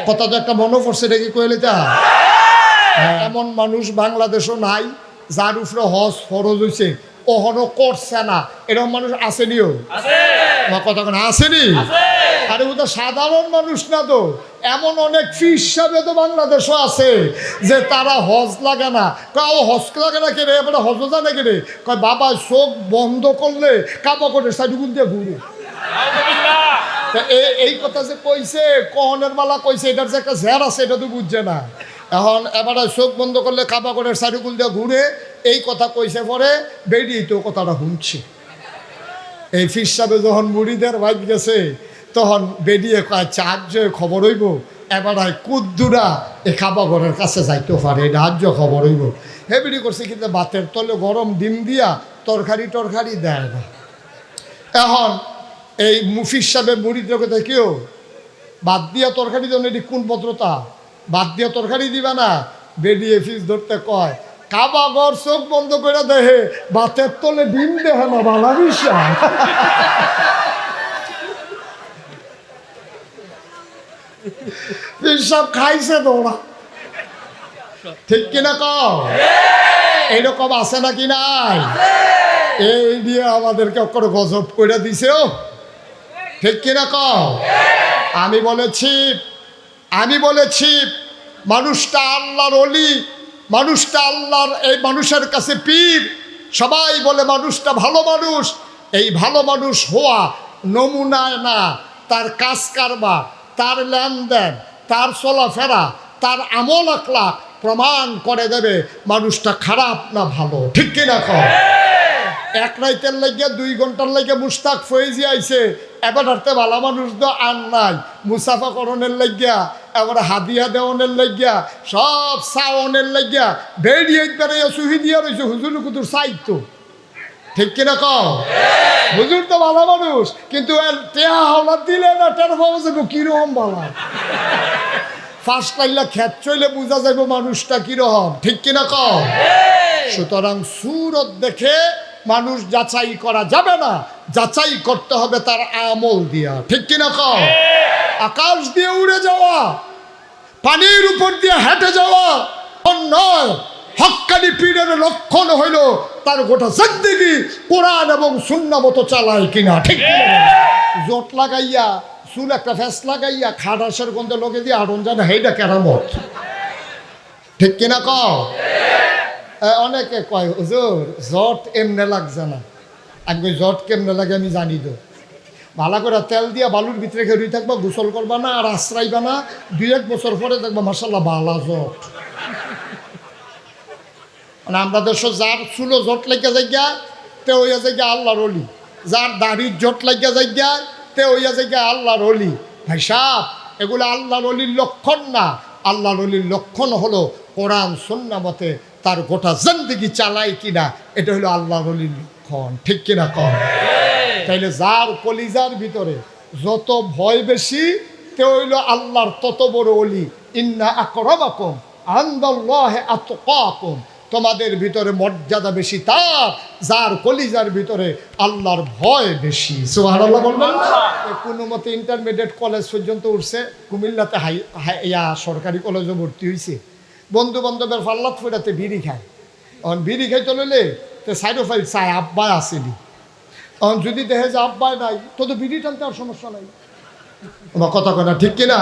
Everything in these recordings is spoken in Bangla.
কথা তো একটা মনে পড়ছে এটা কি কইলে তা এমন মানুষ বাংলাদেশও নাই যার উপরে হজ ফরজ হইছে ওহনো করছে না, এরকম মানুষ আসেনিও আমার কথা কোনো আসেনি। আরে ও তো সাধারণ মানুষ না, তো এমন অনেক ফিস হিসাবে তো বাংলাদেশও আছে যে তারা হজ লাগে না। কয় ও হজ লাগে না কেড়ে, এবারে হজ জানে কেড়ে, কয় বাবা চোখ বন্ধ করলে কাবা করে সাইডুকুন দিয়ে ঘুরে। তা এই কথা যে কইছে কহনের মালা কইছে, এটার যে একটা জ্যার আছে এটা তো বুঝছে না। এখন এবারে চোখ বন্ধ করলে কাবা করে সাইডুকুল দিয়ে ঘুরে, এই কথা কইছে পরে বেরিয়ে তো কথাটা শুনছি। এই ফিস সাহেবে যখন মুড়িদের বাইক গেছে তখন বেরিয়ে কয় চার্য খবর হইব এবারে কুদ্দুরা এই খাবা ঘরের কাছে যাইতে পারে, এটা আর্য খবর হইব। হেবিড়ি করছে কিন্তু বাতের তলে গরম ডিম দিয়া তরকারি দেয় না। এখন এই মুফিস সাহেব মুড়িদের কথা কেউ বাদ দিয়া তরকারি দেন, এটি কোন ভদ্রতা, বাদ দিয়া তরকারি দিবা না। বেরিয়ে ফিস ধরতে কয় কাবা ঘর চোখ বন্ধ করে দেহে বাতের তলে ডিম দেহে না, বালা বিষয়। সব খাইছে তোরা, ঠিক কিনা কও? এইরকম আছে নাকি নাই? এই দিয়ে আমাদেরকে করে গজব করে দিছে, ও ঠিক কিনা কও? আমি বলেছি মানুষটা আল্লাহর ওলি, মানুষটা আল্লাহর, এই মানুষের কাছে পীর। সবাই বলে মানুষটা ভালো মানুষ। এই ভালো মানুষ হওয়া নমুনায় না, তার কাজ কারবার, তার লেনদেন, তার চলাফেরা, তার আমল আখলাক প্রমাণ করে দেবে মানুষটা খারাপ না ভালো, ঠিক কিনা কও? এক রাইতের লাগিয়া 2 ঘন্টার লাগিয়া মুস্তাক ফয়েজি আইছে, এবার হারতে ভালো মানুষ তো আর নাই। মুসাফা করণের লাগিয়া, এবার হাদিয়া দেওয়ানের লাগিয়া, সব সাওনের লাগিয়া বেরিয়ে বেড়াইয়া সুহি দিয়া রয়েছে। হুজুর কুতুর সাইতো, ঠিক কিনা কও? হুজুর তো ভালো মানুষ, কিন্তু টেহা হাওলাত দিলে না টের পাওয়া যাবো কিরকম বালা। ফার্স্ট লাইলা খেত চইলে বোঝা যাইব মানুষটা কিরকম, ঠিক কিনা কও? সুতরাং সুরত দেখে মানুষ যাচাই করা যাবে না, যাচাই করতে হবে তার আমল দিয়া, ঠিক কিনা কও? আকাশ দিয়ে উড়ে যাওয়া, পানির উপর দিয়ে হেঁটে যাওয়া নয়। হক্কানি পীরের লক্ষণ হইল তার গোটা জিন্দেগি কোরআন এবং সুন্নাহ মতো চালায় কিনা, ঠিক কিনা? জোট লাগাইয়া চুল একটা ফেস লাগাইয়া খাটাসের গন্ধে লোকে দিয়ে আড়ন জানে হেইটা কেরামত, ঠিক কিনা কও? অনেকে কয় হুজুর জট এমনে লাগছে না। আমি জট কেমনে লাগে আমি জানি তো। ভালো করে তেল দিয়া বালুর ভিতরে খেয়ে থাকবা, গোসল করবা না আর আশ্রাইবা না, 2-1 বছর পরে দেখবা মাশাআল্লাহ বালা জট। মানে আমরা দেশ যার চুলো জট লাগিয়া যাইগা তে হইয়া যাইগা আল্লাহর ওলি, যার দাড়ির জট লাগিয়া যাইগা তে হইয়া যাইগা আল্লাহর ওলি। ভাই সাহেব, এগুলো আল্লাহর ওলির লক্ষণ না। আল্লাহর ওলির লক্ষণ হলো কোরআন সুন্নাহ মতে তার গোটা জিন্দেগি চালায় কিনা, এটা হলো আল্লাহর ওলির লক্ষণ, ঠিক কিনা কও? তাইলে যার কলিজার ভিতরে যত ভয় বেশি তে হইল আল্লাহর তত বড় ওলি। ইন্না আকরামাকুম ইনদাল্লাহি আতকাকুম, তোমাদের ভিতরে মর্যাদা বেশি তার যার কলিজার ভিতরে আল্লাহর ভয় বেশি। সুবহানাল্লাহ বলবেন না? কোনো মতে ইন্টারমিডিয়েট কলেজ পর্যন্ত উঠছে, কুমিল্লাতে সরকারি কলেজে ভর্তি হয়েছে। বন্ধু বান্ধবের ফাল্লাত ফুটাতে বিড়ি খায়। এখন বিড়ি খাইতে লইলে তো সাইডো ফাইল চায় আব্বা আসেনি। এখন যদি দেখে যে আব্বাই নাই তো বিড়ি টানতে আর সমস্যা নাই। আমার কথা কয় না, ঠিক কিনা?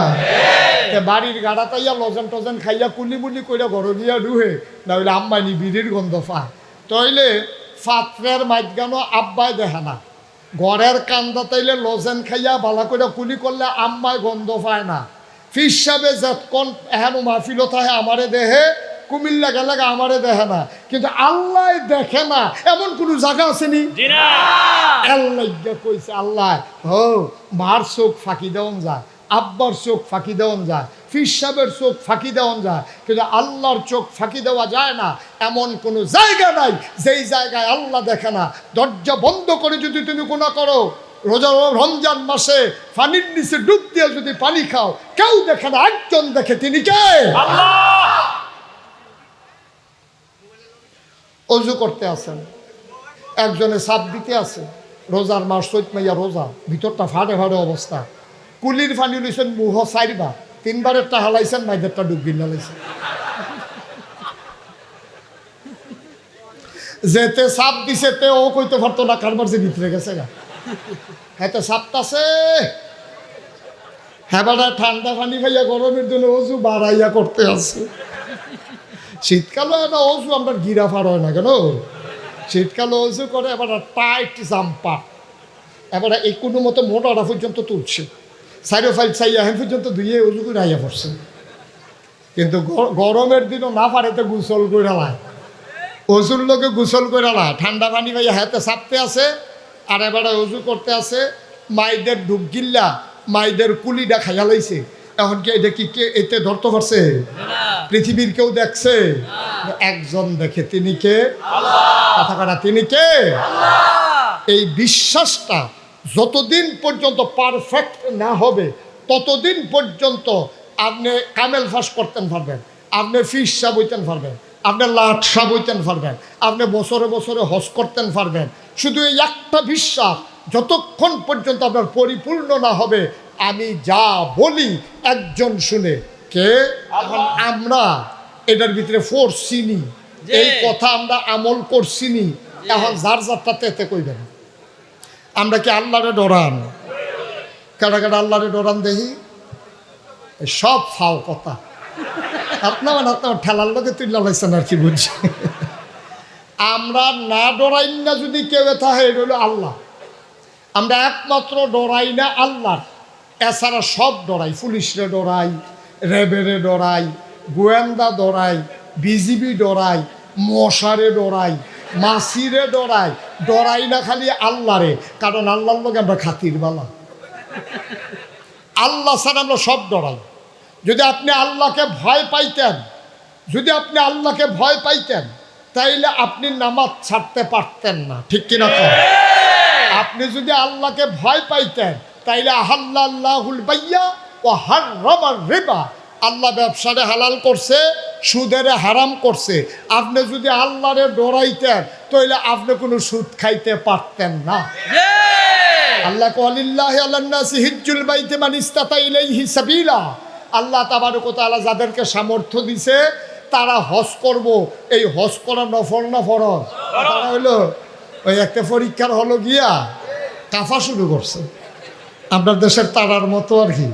বাড়ির গাড়া তাইয়া লজেন টজেন খাইয়া কুলি মুলি কইরা ঘর গিয়া ডুহে, না হইলে আম্মাইনি বিড়ির গন্ধ পায়। তইলে ফাত্রের মাইগানো আব্বাই দেখে না, ঘরের কান্দা তাইলে লজেন খাইয়া বালা কইরা কুলি করলে আম্মাই গন্ধ পায় না। ফিস সাহেবে যতক্ষণ এহেন মাহফিল থাকে আমারে দেহে, কুমিল্লা গেলে আমারে দেখে না, কিন্তু আল্লাহ দেখে না এমন কোন জায়গা আসেনি? আল্লাহ কইছে আল্লাহ হো মার চোখ ফাঁকি দেওয়ান যায়, আব্বার চোখ ফাঁকি দেওয়ান যায়, ফিস সাহেবের চোখ ফাঁকি দেওয়ান যায়, কিন্তু আল্লাহর চোখ ফাঁকি দেওয়া যায় না। এমন কোনো জায়গা নাই যেই জায়গায় আল্লাহ দেখে না। দরজা বন্ধ করে যদি তুমি গুনাহ করো, রমজান মাসে পানির নিচে ডুব দিয়ে যদি পানি খাও, কেউ দেখে না, একজন দেখে, তিনি কে? আল্লাহ। অজু করতে আসেন, একজনে সাপ দিতে আছে, রোজার মাস চৈত মাইয়া রোজা, ভিতরটা ফাটে ফাটে অবস্থা, কুলির পানি লইছেন মুহ 4 বার 3বারেরটা হালাইছেন, মাইদেরটা ডুবগিল হালাইছেন। যেতে সাপ দিছে তে ও কইতে পারতো না কারবার যে ভিতরে গেছে গা, হ্যাঁ তো সাপটাছে। হ্যাঁ বেটা ঠান্ডা পানি ভাইয়া গরমের জন্য অজু বাড়াইয়া করতে আছে। শীতকালে একটা অজু আমরা গিরা ফার হয় না কেন, শীতকালে অজু করে এবার টাইট জাম্পা, এবার এই কোনো মতো মোটাটা পর্যন্ত তুলছে, সাইডো ফাইল চাইয়া হ্যাঁ পর্যন্ত ধুয়ে অজু করে আইয়া পড়ছে। কিন্তু গরমের দিনও না পারেতে গোসল করে লায়, অজুর লোকে গোসল করে লায়, ঠান্ডা পানি ভাইয়া হাতে চাপতে আছে আর এবারে অজু করতে আছে। মাইদের ডুব গিল্লা মাইদের কুলিটা খাইয়া লাইছে। এখন কি এটা কি কে এতে ধরতে পারছে? পৃথিবীর কেউ দেখছে? একজন দেখে, তিনি কে? কথা কথা, তিনি কে? এই বিশ্বাসটা যতদিন পর্যন্ত পারফেক্ট না হবে ততদিন পর্যন্ত আপনি কামেল ফাঁস করতেন পারবেন, আপনি ফিস সাহ বইতেন পারবেন, আপনি লাট সাহ বইতেন পারবেন, আপনি বছরে বছরে হজ করতেন পারবেন। শুধু এই একটা বিশ্বাস যতক্ষণ পর্যন্ত আপনার পরিপূর্ণ না হবে, আমি যা বলি একজন শুনে কে? এখন আমরা এটার ভিতরে ফোর্সিনি, এই কথা আমরা আমল করছিনি। এখন যার যারটাতে এতে কইবেন। আমরা কি আল্লাহরে ডরান? কেডা কেডা আল্লাহরে ডরান দেখি? সব ফাও কথা। আপনার ঠেলার লোকে তুই লাইছেন আর কি বুঝছি। আমরা না ডরাই না যদি কেউ থাকে, এটা হলো আল্লাহ। আমরা একমাত্র ডরাই না আল্লাহ, এছাড়া সব ডরাই। পুলিশরে ডরাই, র্যাবেরে ডরাই, গোয়েন্দা ডরাই, বিজিবি ডরাই, মশারে ডরাই, মাসিরে ডরাই। ডরাই না খালি আল্লাহরে, কারণ আল্লাহর লোক আমরা খাতির বালা। আল্লাহ ছাড়া আমরা সব ডরাই। যদি আপনি আল্লাহকে ভয় পাইতেন, যদি আপনি আল্লাহকে ভয় পাইতেন, তাইলে আপনি নামাজ ছাড়তে পারতেন না, ঠিক কিনা? আপনি যদি আল্লাহকে ভয় পাইতেন, তাইলে আহাল্লাহুল বাইয়া ও হাররামার রিবা, আল্লাহ ব্যবসারে হালাল করছে, সুদেরে হারাম করছে। আপনি যদি আল্লাহরে ডরাইতেন, তাইলে আপনি কোনো সুদ খাইতে পারতেন না। আল্লাহ ওয়ালিল্লাহি আলান নাসি হিজ্জুল বাইতি মান ইসতাতা ইলাইহি সাবিলা। আল্লাহ তাবারক ওয়া তাআলা যাদেরকে সামর্থ্য দিছে তারা হজ করব। এই হজ করা নফল না ফরজ? তারা হইল ওই একটা পরীক্ষার হলো গিয়া কাফা শুরু করছে, আপনার দেশের তারার মতো আর কি।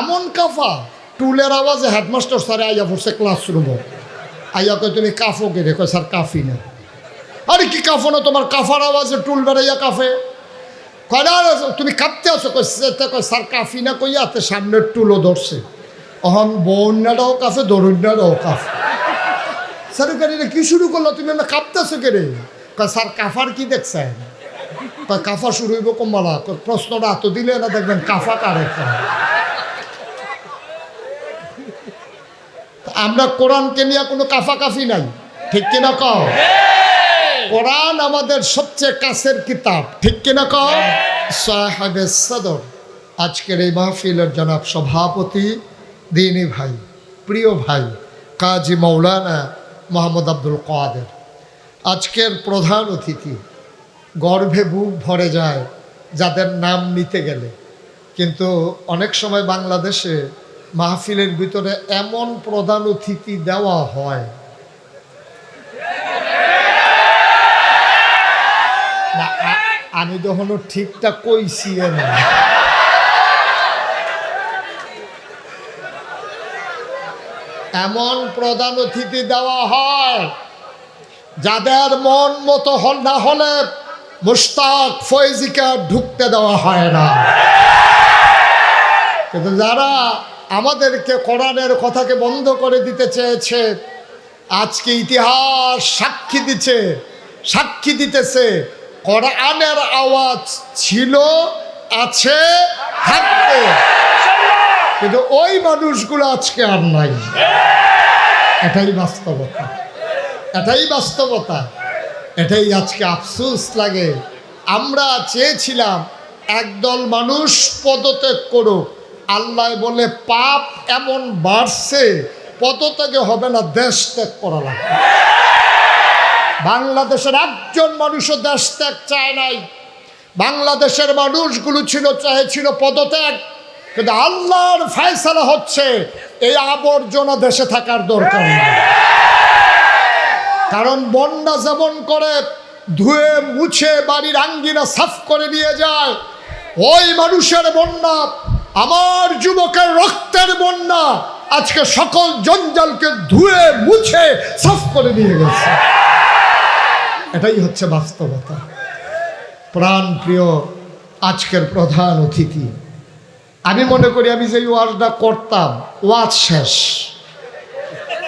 এমন কাফা, টুলের আওয়াজে হেডমাস্টার স্যারে আইয়া পড়ছে ক্লাসরুমে। আইয়া কয় তুমি কাফো কে? রেখো স্যার কাফি না। আরে কি কাফো না, তোমার কাফার আওয়াজে টুল বেড়াইয়া কাফে। কয় না তুমি কাঁপতে আছো? কয় স্যার কাফি না কইয়া হাতে সামনের টুলও ধরছে। অহন বন্যাটাও কাফে, দরুন্যাটাও কাফে। স্যার গাড়িটা কি শুরু করলো? তুমি আমরা কাঁপতেছো কে রে? কয় স্যার কাফার কি দেখছেন? কয় কাফা শুরু হইব কম্বালা। প্রশ্নটা এত দিলে না দেখবেন কাফা কারে। আমরা কোরআনকে নিয়ে কোনো কাফাকাফি নাই, ঠিক কিনা কও? কোরআন আমাদের সবচেয়ে কাছের কিতাব, ঠিক কিনা কও? সাহেবে সদর আজকের এই মাহফিলের জনাব সভাপতি, দিনী ভাই, প্রিয় ভাই কাজী মৌলানা মোহাম্মদ আব্দুল কাদের, আজকের প্রধান অতিথি। গর্বে বুক ভরে যায় যাদের নাম নিতে গেলে। কিন্তু অনেক সময় বাংলাদেশে মাহফিলের ভিতরে এমন প্রধান অতিথি দেওয়া হয় না, আমি তখনও ঠিকঠাক কইছি না। এমন প্রধান অতিথি দেওয়া হয় যাদের মন মতো না হলে মুশতাক ফয়জিকে ঢুকতে দেওয়া হয় না। কিন্তু যারা আমাদেরকে কোরআনের কথাকে বন্ধ করে দিতে চেয়েছে, আজকে ইতিহাস সাক্ষী দিতেছে কোরআনের আওয়াজ ছিল, আছে, থাকবে, কিন্তু ওই মানুষগুলো আজকে আর নাই। এটাই বাস্তবতা, এটাই আজকে আফসোস লাগে। আমরা চেয়েছিলাম একদল মানুষ পদত্যাগ করুক, আল্লাহ বলে পাপ এমন বাড়ছে পদত্যাগে হবে না, দেশ ত্যাগ করা লাগবে। বাংলাদেশের একজন মানুষও দেশ ত্যাগ চায় নাই। বাংলাদেশের মানুষগুলো চেয়েছিল পদত্যাগ, কিন্তু আল্লাহর ফয়সালা হচ্ছে এই আবর্জনা দেশে থাকার দরকার নেই। কারণ বন্যা যেমন করে ধুয়ে মুছে বাড়ির আঙ্গিনা সাফ করে নিয়ে যায়, ওই মানুষের বন্যা, আমার যুবকের রক্তের বন্যা আজকে সকল জঞ্জালকে ধুয়ে মুছে সাফ করে নিয়ে গেছে। এটাই হচ্ছে বাস্তবতা। প্রাণ প্রিয় আজকের প্রধান অতিথি, আমি মনে করি আমি যে ওয়াজটা করতাম ওয়াজ শেষ,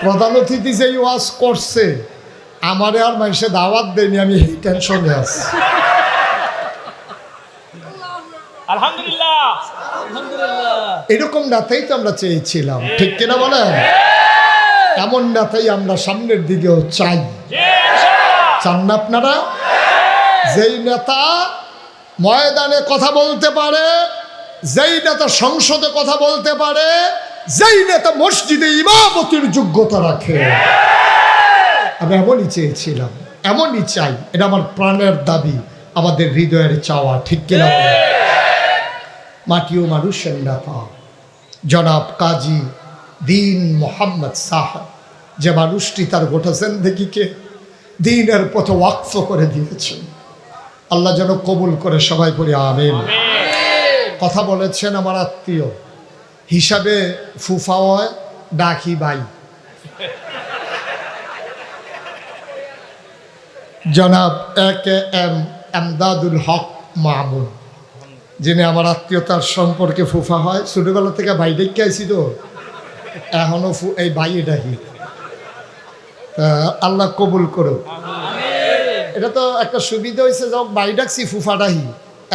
প্রধান অতিথি যে ওয়াজ করছে আমারে আর মানুষে দাওয়াত দেয়নি, আমি এই টেনশনে আছি। আলহামদুলিল্লাহ, এরকম নেতাই তো আমরা চেয়েছিলাম, ঠিক কিনা বলেন? এমন নেতাই আমরা সামনের দিকেও চাই। চান না আপনারা? যেই নেতা ময়দানে কথা বলতে পারে, যেই নেতা সংসদে কথা বলতে পারে, যেই নেতা মসজিদে ইমামতির যোগ্যতা রাখে, আমি এমনই চেয়েছিলাম, এমনই চাই। এটা আমার প্রাণের দাবি, আমাদের হৃদয়ের চাওয়া, ঠিক কিনা? মাটি ও মানুষের নেতা জনাব কাজী দীন মোহাম্মদ সাহেব, যে মানুষটি তার গোটা জিন্দেগিকে দ্বীনের পথে ওয়াকফ করে দিয়েছেন, আল্লাহ যেন কবুল করে, সবাই পড়ি আমিন। কথা বলেছেন আমার আত্মীয় হিসাবে, ফুফা হয় ডাকি ভাই, জনাব এম এমদাদুল হক মামুন, যিনি আমার আত্মীয়তার সম্পর্কে ফুফা হয়। ছোটবেলা থেকে ভাই ডেকে আইছি তো, এখনো এই ভাই ডাকি, আল্লাহ কবুল করুক। এটা তো একটা সুবিধা হয়েছে, যখন ভাই ডাকছি ফুফা ডাহি,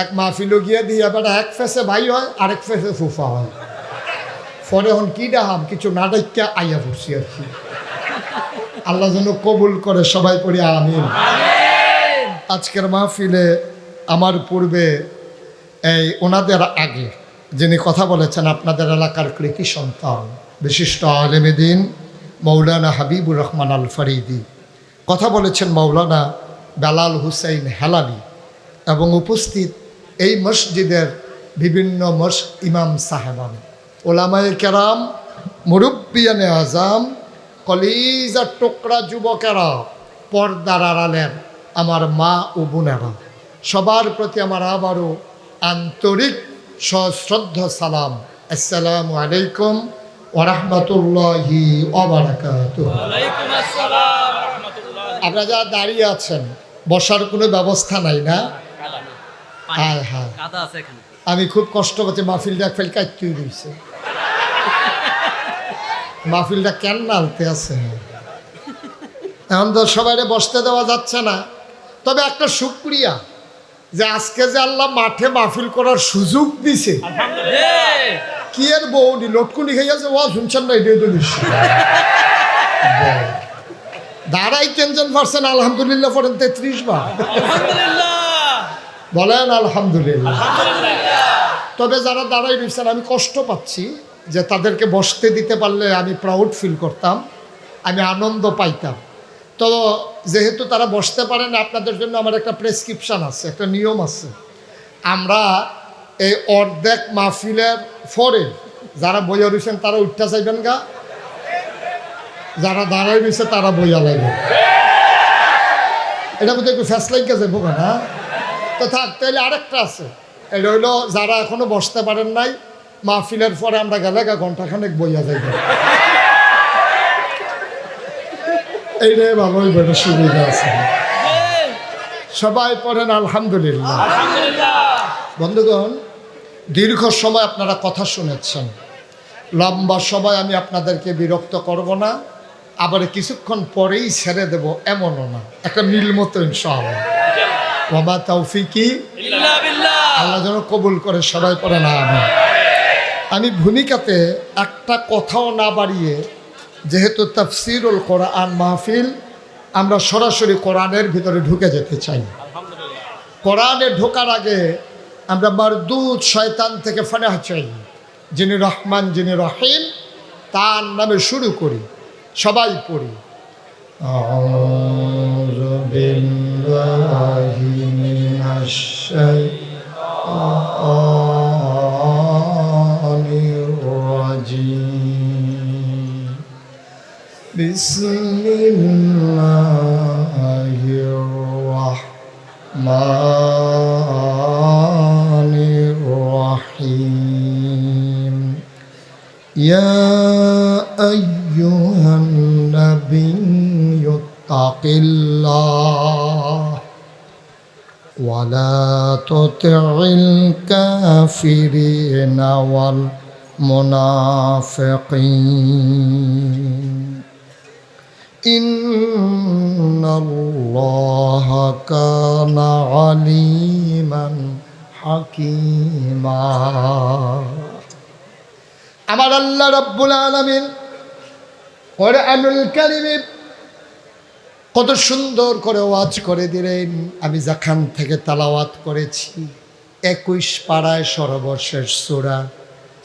এক মাহফিলও গিয়ে দিয়ে এবার এক ফেসে ভাই হয়, আরেক ফেসে ফুফা হয়। পরে এখন কি ডাহাম, কিছু না ডাক্কা আইয়া পড়ছি আর কি। আল্লাহ যেন কবুল করে, সবাই পড়ি আমিন। আজকের মাহফিলে আমার পূর্বে এই ওনাদের আগে যিনি কথা বলেছেন, আপনাদের এলাকার কৃতি সন্তান বিশিষ্ট আলেমে দ্বীন মৌলানা হাবিবুর রহমান আল ফরিদি, কথা বলেছেন মৌলানা বেলাল হুসাইন হেলালি, এবং উপস্থিত এই মসজিদের বিভিন্ন ইমাম সাহেবান, ওলামায়ে কেরাম, মুরব্বিয়ানে আজাম, কলিজার টুকরা যুবকেরা, পর্দার আড়ালের আমার মা ও বোনেরা, সবার প্রতি আমার আবারও আন্তরিক সশ্রদ্ধ সালাম। আসসালামু আলাইকুম ওয়া রাহমাতুল্লাহি ওয়া বারাকাতুহু। আপনারা যারা দাঁড়িয়ে আছেন, বসার কোনো ব্যবস্থা নাই না? হ্যাঁ হ্যাঁ, আমি খুব কষ্ট করছি, মাহফিলটা এক ফেল কাটতে দিয়েছে, মাহফিলটা কেন নালতে আছে, এখন তো সবাই বসতে দেওয়া যাচ্ছে না। তবে একটা শুকরিয়া যে আজকে যে আল্লাহ মাঠে মাহফিল করার সুযোগ দিছে। কি এর বৌনি লটকুনি খাইয়াছে, ও শুনছেন না? এটাই তো নিশ্চয় দাঁড়াই টেনশন পারছেন, আলহামদুলিল্লাহ পড়েন 33 বার, বলেন আলহামদুলিল্লাহ। তবে যারা দাঁড়াই রয়েছেন, আমি কষ্ট পাচ্ছি যে তাদেরকে বসতে দিতে পারলে আমি প্রাউড ফিল করতাম, আমি আনন্দ পাইতাম। তো যেহেতু তারা বসতে পারেন, আপনাদের জন্য আমার একটা প্রেসক্রিপশান আছে, একটা নিয়ম আছে। আমরা এই অর্ধেক মাহফিলের পরে যারা বইয়া রয়েছেন তারা উঠতে চাইবেন গা, যারা দাঁড়াই রয়েছে তারা বইয়া লাগবে। এটা বোধহয় একটু ফ্যাসলাইন কাজে ভোগে না? তো থাক, তাহলে আরেকটা আছে, এটা হইলো যারা এখনো বসতে পারেন নাই, মাহফিলের পরে আমরা গেলে ঘন্টাখানেক বইয়া যাইব, এইটাই ভালো হইব, এটা সুবিধা আছে। সবাই পড়েন আলহামদুলিল্লাহ। বন্ধুগণ, দীর্ঘ সময় আপনারা কথা শুনেছেন, লম্বা সময় আমি আপনাদেরকে বিরক্ত করব না, আবার কিছুক্ষণ পরেই ছেড়ে দেব এমনও না, একটা মিল মতো ইনশাআল্লাহ। ওয়া মা তাওফিকি ইল্লা বিল্লাহ। আল্লাহ যেন কবুল করে, সবাই পড়েন আমিন। আমি ভূমিকাতে একটা কথাও না বাড়িয়ে, যেহেতু তাফসিরুল কোরআন মাহফিল, আমরা সরাসরি কোরআনের ভিতরে ঢুকে যেতে চাই। কোরআনে ঢোকার আগে আমরা মারদুদ শয়তান থেকে ফানাহ চাই, যিনি রহমান, যিনি রহিম, তার নামে শুরু করি, সবাই পড়ি। আউযু বিল্লাহি মিনাশ শাইতানির বিসমিল্লাহির রহমানির রহিম ইয়া আইয়ুহান নাবিয়্যু তাকিল্লাহ ওয়ালা তুতি'ল কাফিরিনা ওয়াল মুনাফিকিন ইন্নাল্লাহা কানা আলিমান হাকীমা। আমার আল্লাহ রাব্বুল আলামিন কোরআনুল কারীমে কত সুন্দর করে ওয়াজ করে দিলেন। আমি যেখান থেকে তেলাওয়াত করেছি 21 পাড়ায় সর্বশেষ সূরা,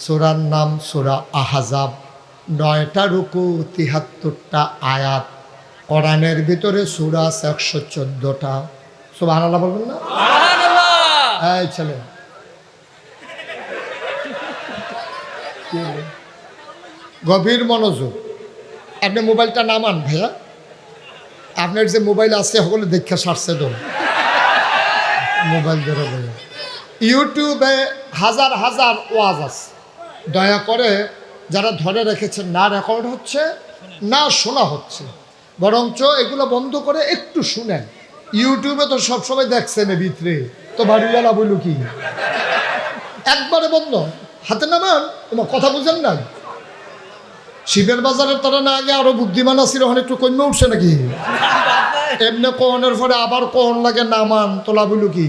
সূরার নাম সূরা আহজাব, 9টা রুকু, 73টা আয়াত। কোরআনের ভিতরে সূরা আছে 114টা। সুবহানাল্লাহ বলবেন না? সুবহানাল্লাহ। এই ছেলে গভীর মনোযোগ। আপনি মোবাইলটা নামান ভাইয়া, আপনার যে মোবাইল আছে সকলে দেখা সারছে তো মোবাইল ধরে ভাইয়া। ইউটিউবে হাজার হাজার ওয়াজ আছে, দয়া করে যারা ধরে রেখেছেন, না রেকর্ড হচ্ছে না শোনা হচ্ছে, বরঞ্চ এগুলো বন্ধ করে একটু শুনেন। ইউটিউবে তো সবসময় দেখছেন ভিতরে, তো বাড়িওয়ালা বলল কি একবারে বন্ধ, হাতে নামান। তোমার কথা বুঝেন না? শিবের বাজারের তারা না আগে আরো বুদ্ধিমান আছিল, ওখানে একটু কমে উঠছে নাকি? এমনি কোহনের পরে আবার কোহন লাগে নামান, তোলা বলল কি?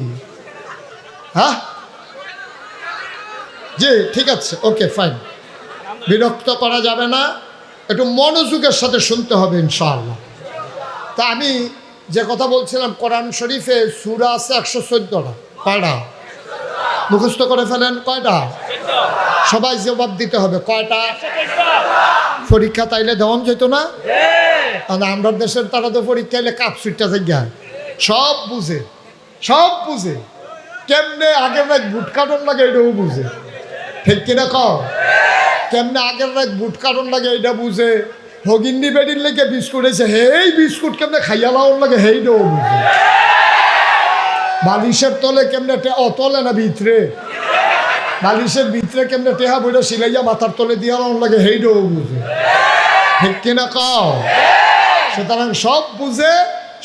হ্যাঁ জি ঠিক আছে, ওকে ফাইন। বিরক্ত করা যাবে না, একটু মনোযোগের সাথে শুনতে হবে ইনশাআল্লাহ। তা আমি যে কথা বলছিলাম, কোরআন শরীফে সূরা আছে 114টা। কয়টা মুখস্থ করে ফেলেন? কয়টা? সবাই জবাব দিতে হবে। কয়টা? পরীক্ষা তাইলে দেওয়ান যেত না? আমরা দেশের তারা তো পরীক্ষা এলে কাপ সুইটটা জায়গায় সব বুঝে, সব বুঝে। কেমনে আগের রাত বুট কাটন লাগে এটাও বুঝে, ঠিক কিনা কও? কেমনে আগের রাত বুট কাটন লাগে এটা বুঝে। হগিন্নি বেডির লেগে বিস্কুট এসে হেই বিস্কুট কেমনে খাইয়া লাউন লাগে সেইটাও বুঝে। বালিশের তলে কেমনে তলে না ভিতরে, বালিশের ভিতরে কেমনে টেহা বইটা সিলাইয়া মাথার তলে দিয়া লাউন লাগে সেইটাও বুঝে, ঠিক কিনা কও? সুতরাং সব বুঝে,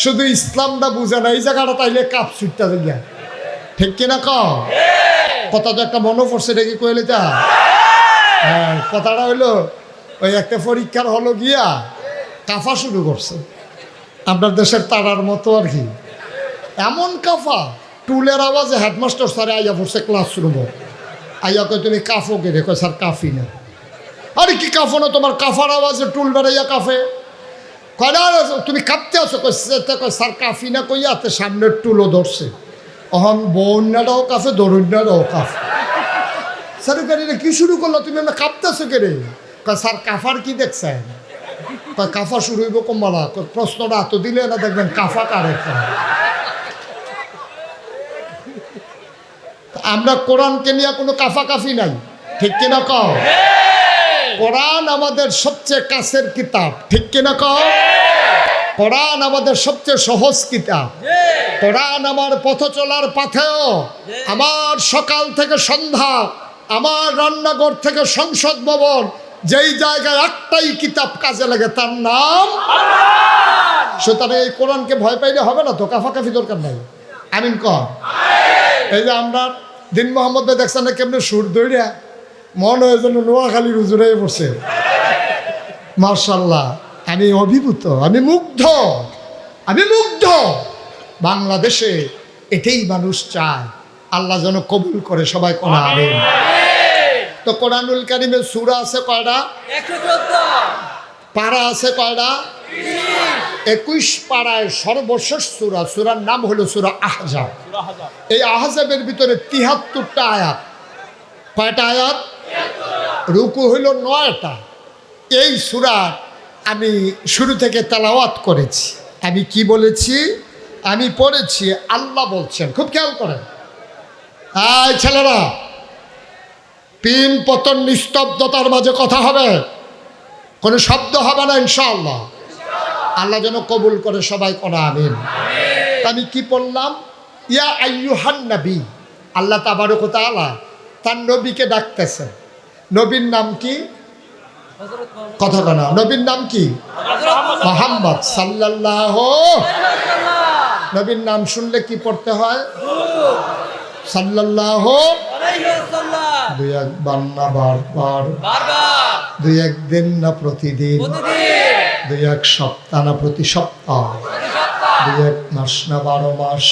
শুধু ইসলামটা বুঝে না। এই জায়গাটা তাইলে কাপ সুইটটা জায়গা, ঠিক কিনা কও? কথা তো একটা মনে পড়ছে দেখি কইলে তা। হ্যাঁ, কথাটা হইলো ওই একটা পরীক্ষার হলো গিয়া কাফা শুরু করছে, আপনার দেশের তারার মতো আর কি। এমন কাফা, টুলের আওয়াজে হেডমাস্টার স্যারে আইয়া পড়ছে ক্লাসরুমে। আইয়া কয় তুমি কাফো কে রে? কয় স্যার কাফি না। আরে কি কাফো না? তোমার কাফার আওয়াজে টুল বেড়াইয়া কাফে। কয় না তুমি কাঁপতে আছো? কয় স্যার কাফি না কইয়াতে সামনের টুলও ধরছে। অহন বন্যাটাও কাফে, দরুন্যাটাও কাফে। স্যার গাড়িটা কি শুরু করলো? তুমি আমরা কাঁপতেছো কে রে? কয় স্যার কাফার কি দেখছেন? কয় কাফা শুরু হইব কম্বালা। প্রশ্নটা এত দিলে না দেখবেন কাফা কার একটা। আমরা কোরআনকে নিয়ে কোনো কাফাকাফি নাই, ঠিক কিনা কও? কোরআন আমাদের সবচেয়ে কাছের কিতাব, ঠিক কিনা কও? কোরআন আমাদের সবচেয়ে সহজ কিতাব। কোরআন আমার পথ চলার পথেও, আমার সকাল থেকে সন্ধ্যা, আমার রান্নাঘর থেকে সংসদ ভবন, যেই জায়গায় একটাই কিতাব কাজে লাগে তার নাম আল্লাহ। সুতরাং এই কোরআনকে ভয় পাইলে হবে না তো, কাফাকাফি দরকার নাই। আমিন কর। এই যে আমরা দিন মোহাম্মদ ভাই দেখছেন না কেমনে সুর দৌড়িয়া, মনে হয় যেন নোয়াখালীর হুজুরে পড়ছে। মার্শাল্লাহ, আমি অভিভূত, আমি মুগ্ধ, আমি মুগ্ধ। বাংলাদেশে এটাই মানুষ চায়, আল্লাহ যেন কবুল করে। সবাই কোন আমিন। তো কোরআনুল কারীমের সূরা আছে কয়টা? 114। পারা আছে কয়টা? 21 পাড়ায় সর্বশেষ সূরা, সূরার নাম হলো সূরা আহজাব। এই আহজাবের ভিতরে 73টা আয়াত। কয়টা আয়াত? রুকু হইল 9টা। এই সূরা আমি শুরু থেকে তেলাওয়াত করেছি। আমি কি বলেছি? আমি পড়েছি, আল্লাহ বলছেন, খুব খেয়াল করেন। এই ছেলেরা, পিন পতন নিস্তব্ধতার মাঝে কথা হবে। কোনো শব্দ হবে না ইনশাআল্লাহ। আল্লাহ যেন কবুল করে, সবাই করে আমিন। আমি কি পড়লাম? ইয়া আইয়ুহান নবী, আল্লাহ তাবারক ওয়া তাআলা তার নবীকে ডাকতেছেন। নবীর নাম কি? কথা না, নবীর নাম কি? মুহাম্মদ সাল্লাল্লাহু। নবীর নাম শুনলে কি পড়তে হয়? সাল্লাল্লাহু আলাইহি ওয়াসাল্লাম। দুই একবার না বারবার, দুই একদিন না প্রতিদিন, দুই এক সপ্তাহ না প্রতি সপ্তাহ, দুই এক মাস না 12 মাস,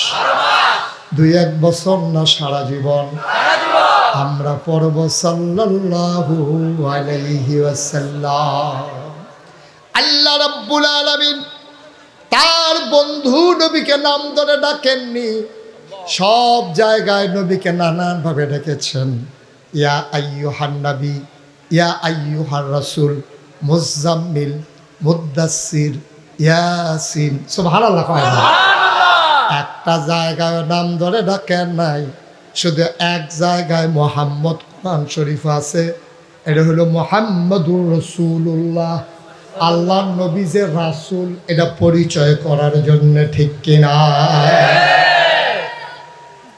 দুই এক বছর না সারা জীবন আমরা পড়ব সাল্লাল্লাহু আলাইহি ওয়াসাল্লাম। আল্লাহ রাব্বুল আলামিন তার বন্ধু নবীকে নাম ধরে ডাকেননি, সব জায়গায় নবীকে নানানভাবে ডেকেছেন। ইয়া আইয়ুহান নবী, ইয়া আইয়ুহার রাসূল, মুজাম্মিল, মুদ্দাসসির, ইয়াসিন। সুবহানাল্লাহ। একটা জায়গায় নাম ধরে ডাকেন নাই, শুধু এক জায়গায় মুহাম্মদ কোরআন শরীফ আছে, এটা হলো মুহাম্মাদুর রাসূলুল্লাহ। আল্লাহর নবী যে রাসূল, এটা পরিচয় করার জন্য, ঠিক কিনা?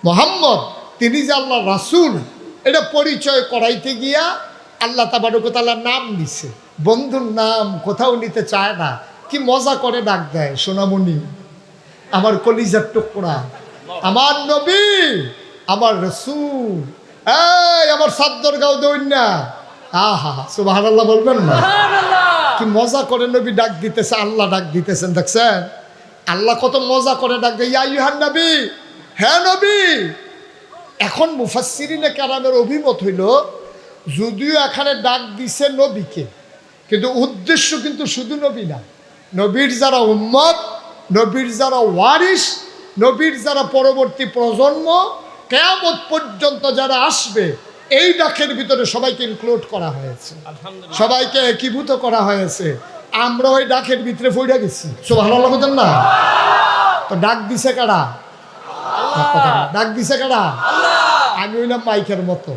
মুহাম্মদ তিনি যে আল্লাহর রাসূল, এটা পরিচয় করাইতে গিয়া আল্লাহ তাবারক ওয়া তাআলা নাম দিছে। বন্ধুর নাম কোথাও নিতে চায় না, কি মজা করে ডাক দেয়, সোনামণি, আমার কলিজার টুকরা, আমার নবী, আমার রাসূল, এই আমার সাদ্দর গাও দইন না। আহা, সুবহানাল্লাহ বলবেন না? কি মজা করে নবী ডাক দিতেছে, আল্লাহ ডাক দিতেছেন, দেখছেন? আল্লাহ কত মজা করে ডাক দেয়, ইয়া আইয়ুহান নবী, হ্যাঁ নবী। এখন মুফাসসিরিনে কেরামের অভিমত হইল, যদিও এখানে ডাক দিছে নবীকে, কিন্তু উদ্দেশ্য কিন্তু শুধু নবী না, নবীর যারা উম্মত, নবীর যারা ওয়ারিস, নবীর যারা পরবর্তী প্রজন্ম, কিয়ামত পর্যন্ত যারা আসবে, এই ডাকের ভিতরে সবাইকে ইনক্লুড করা হয়েছে, সবাইকে একীভূত করা হয়েছে। আমরা ওই ডাকের ভিতরে পড়ে গেছি। সুবহানাল্লাহ বলেন না? তো ডাক দিছে কারা? ডাক দিছে কারা? আমি হইলাম মাইকের মতো,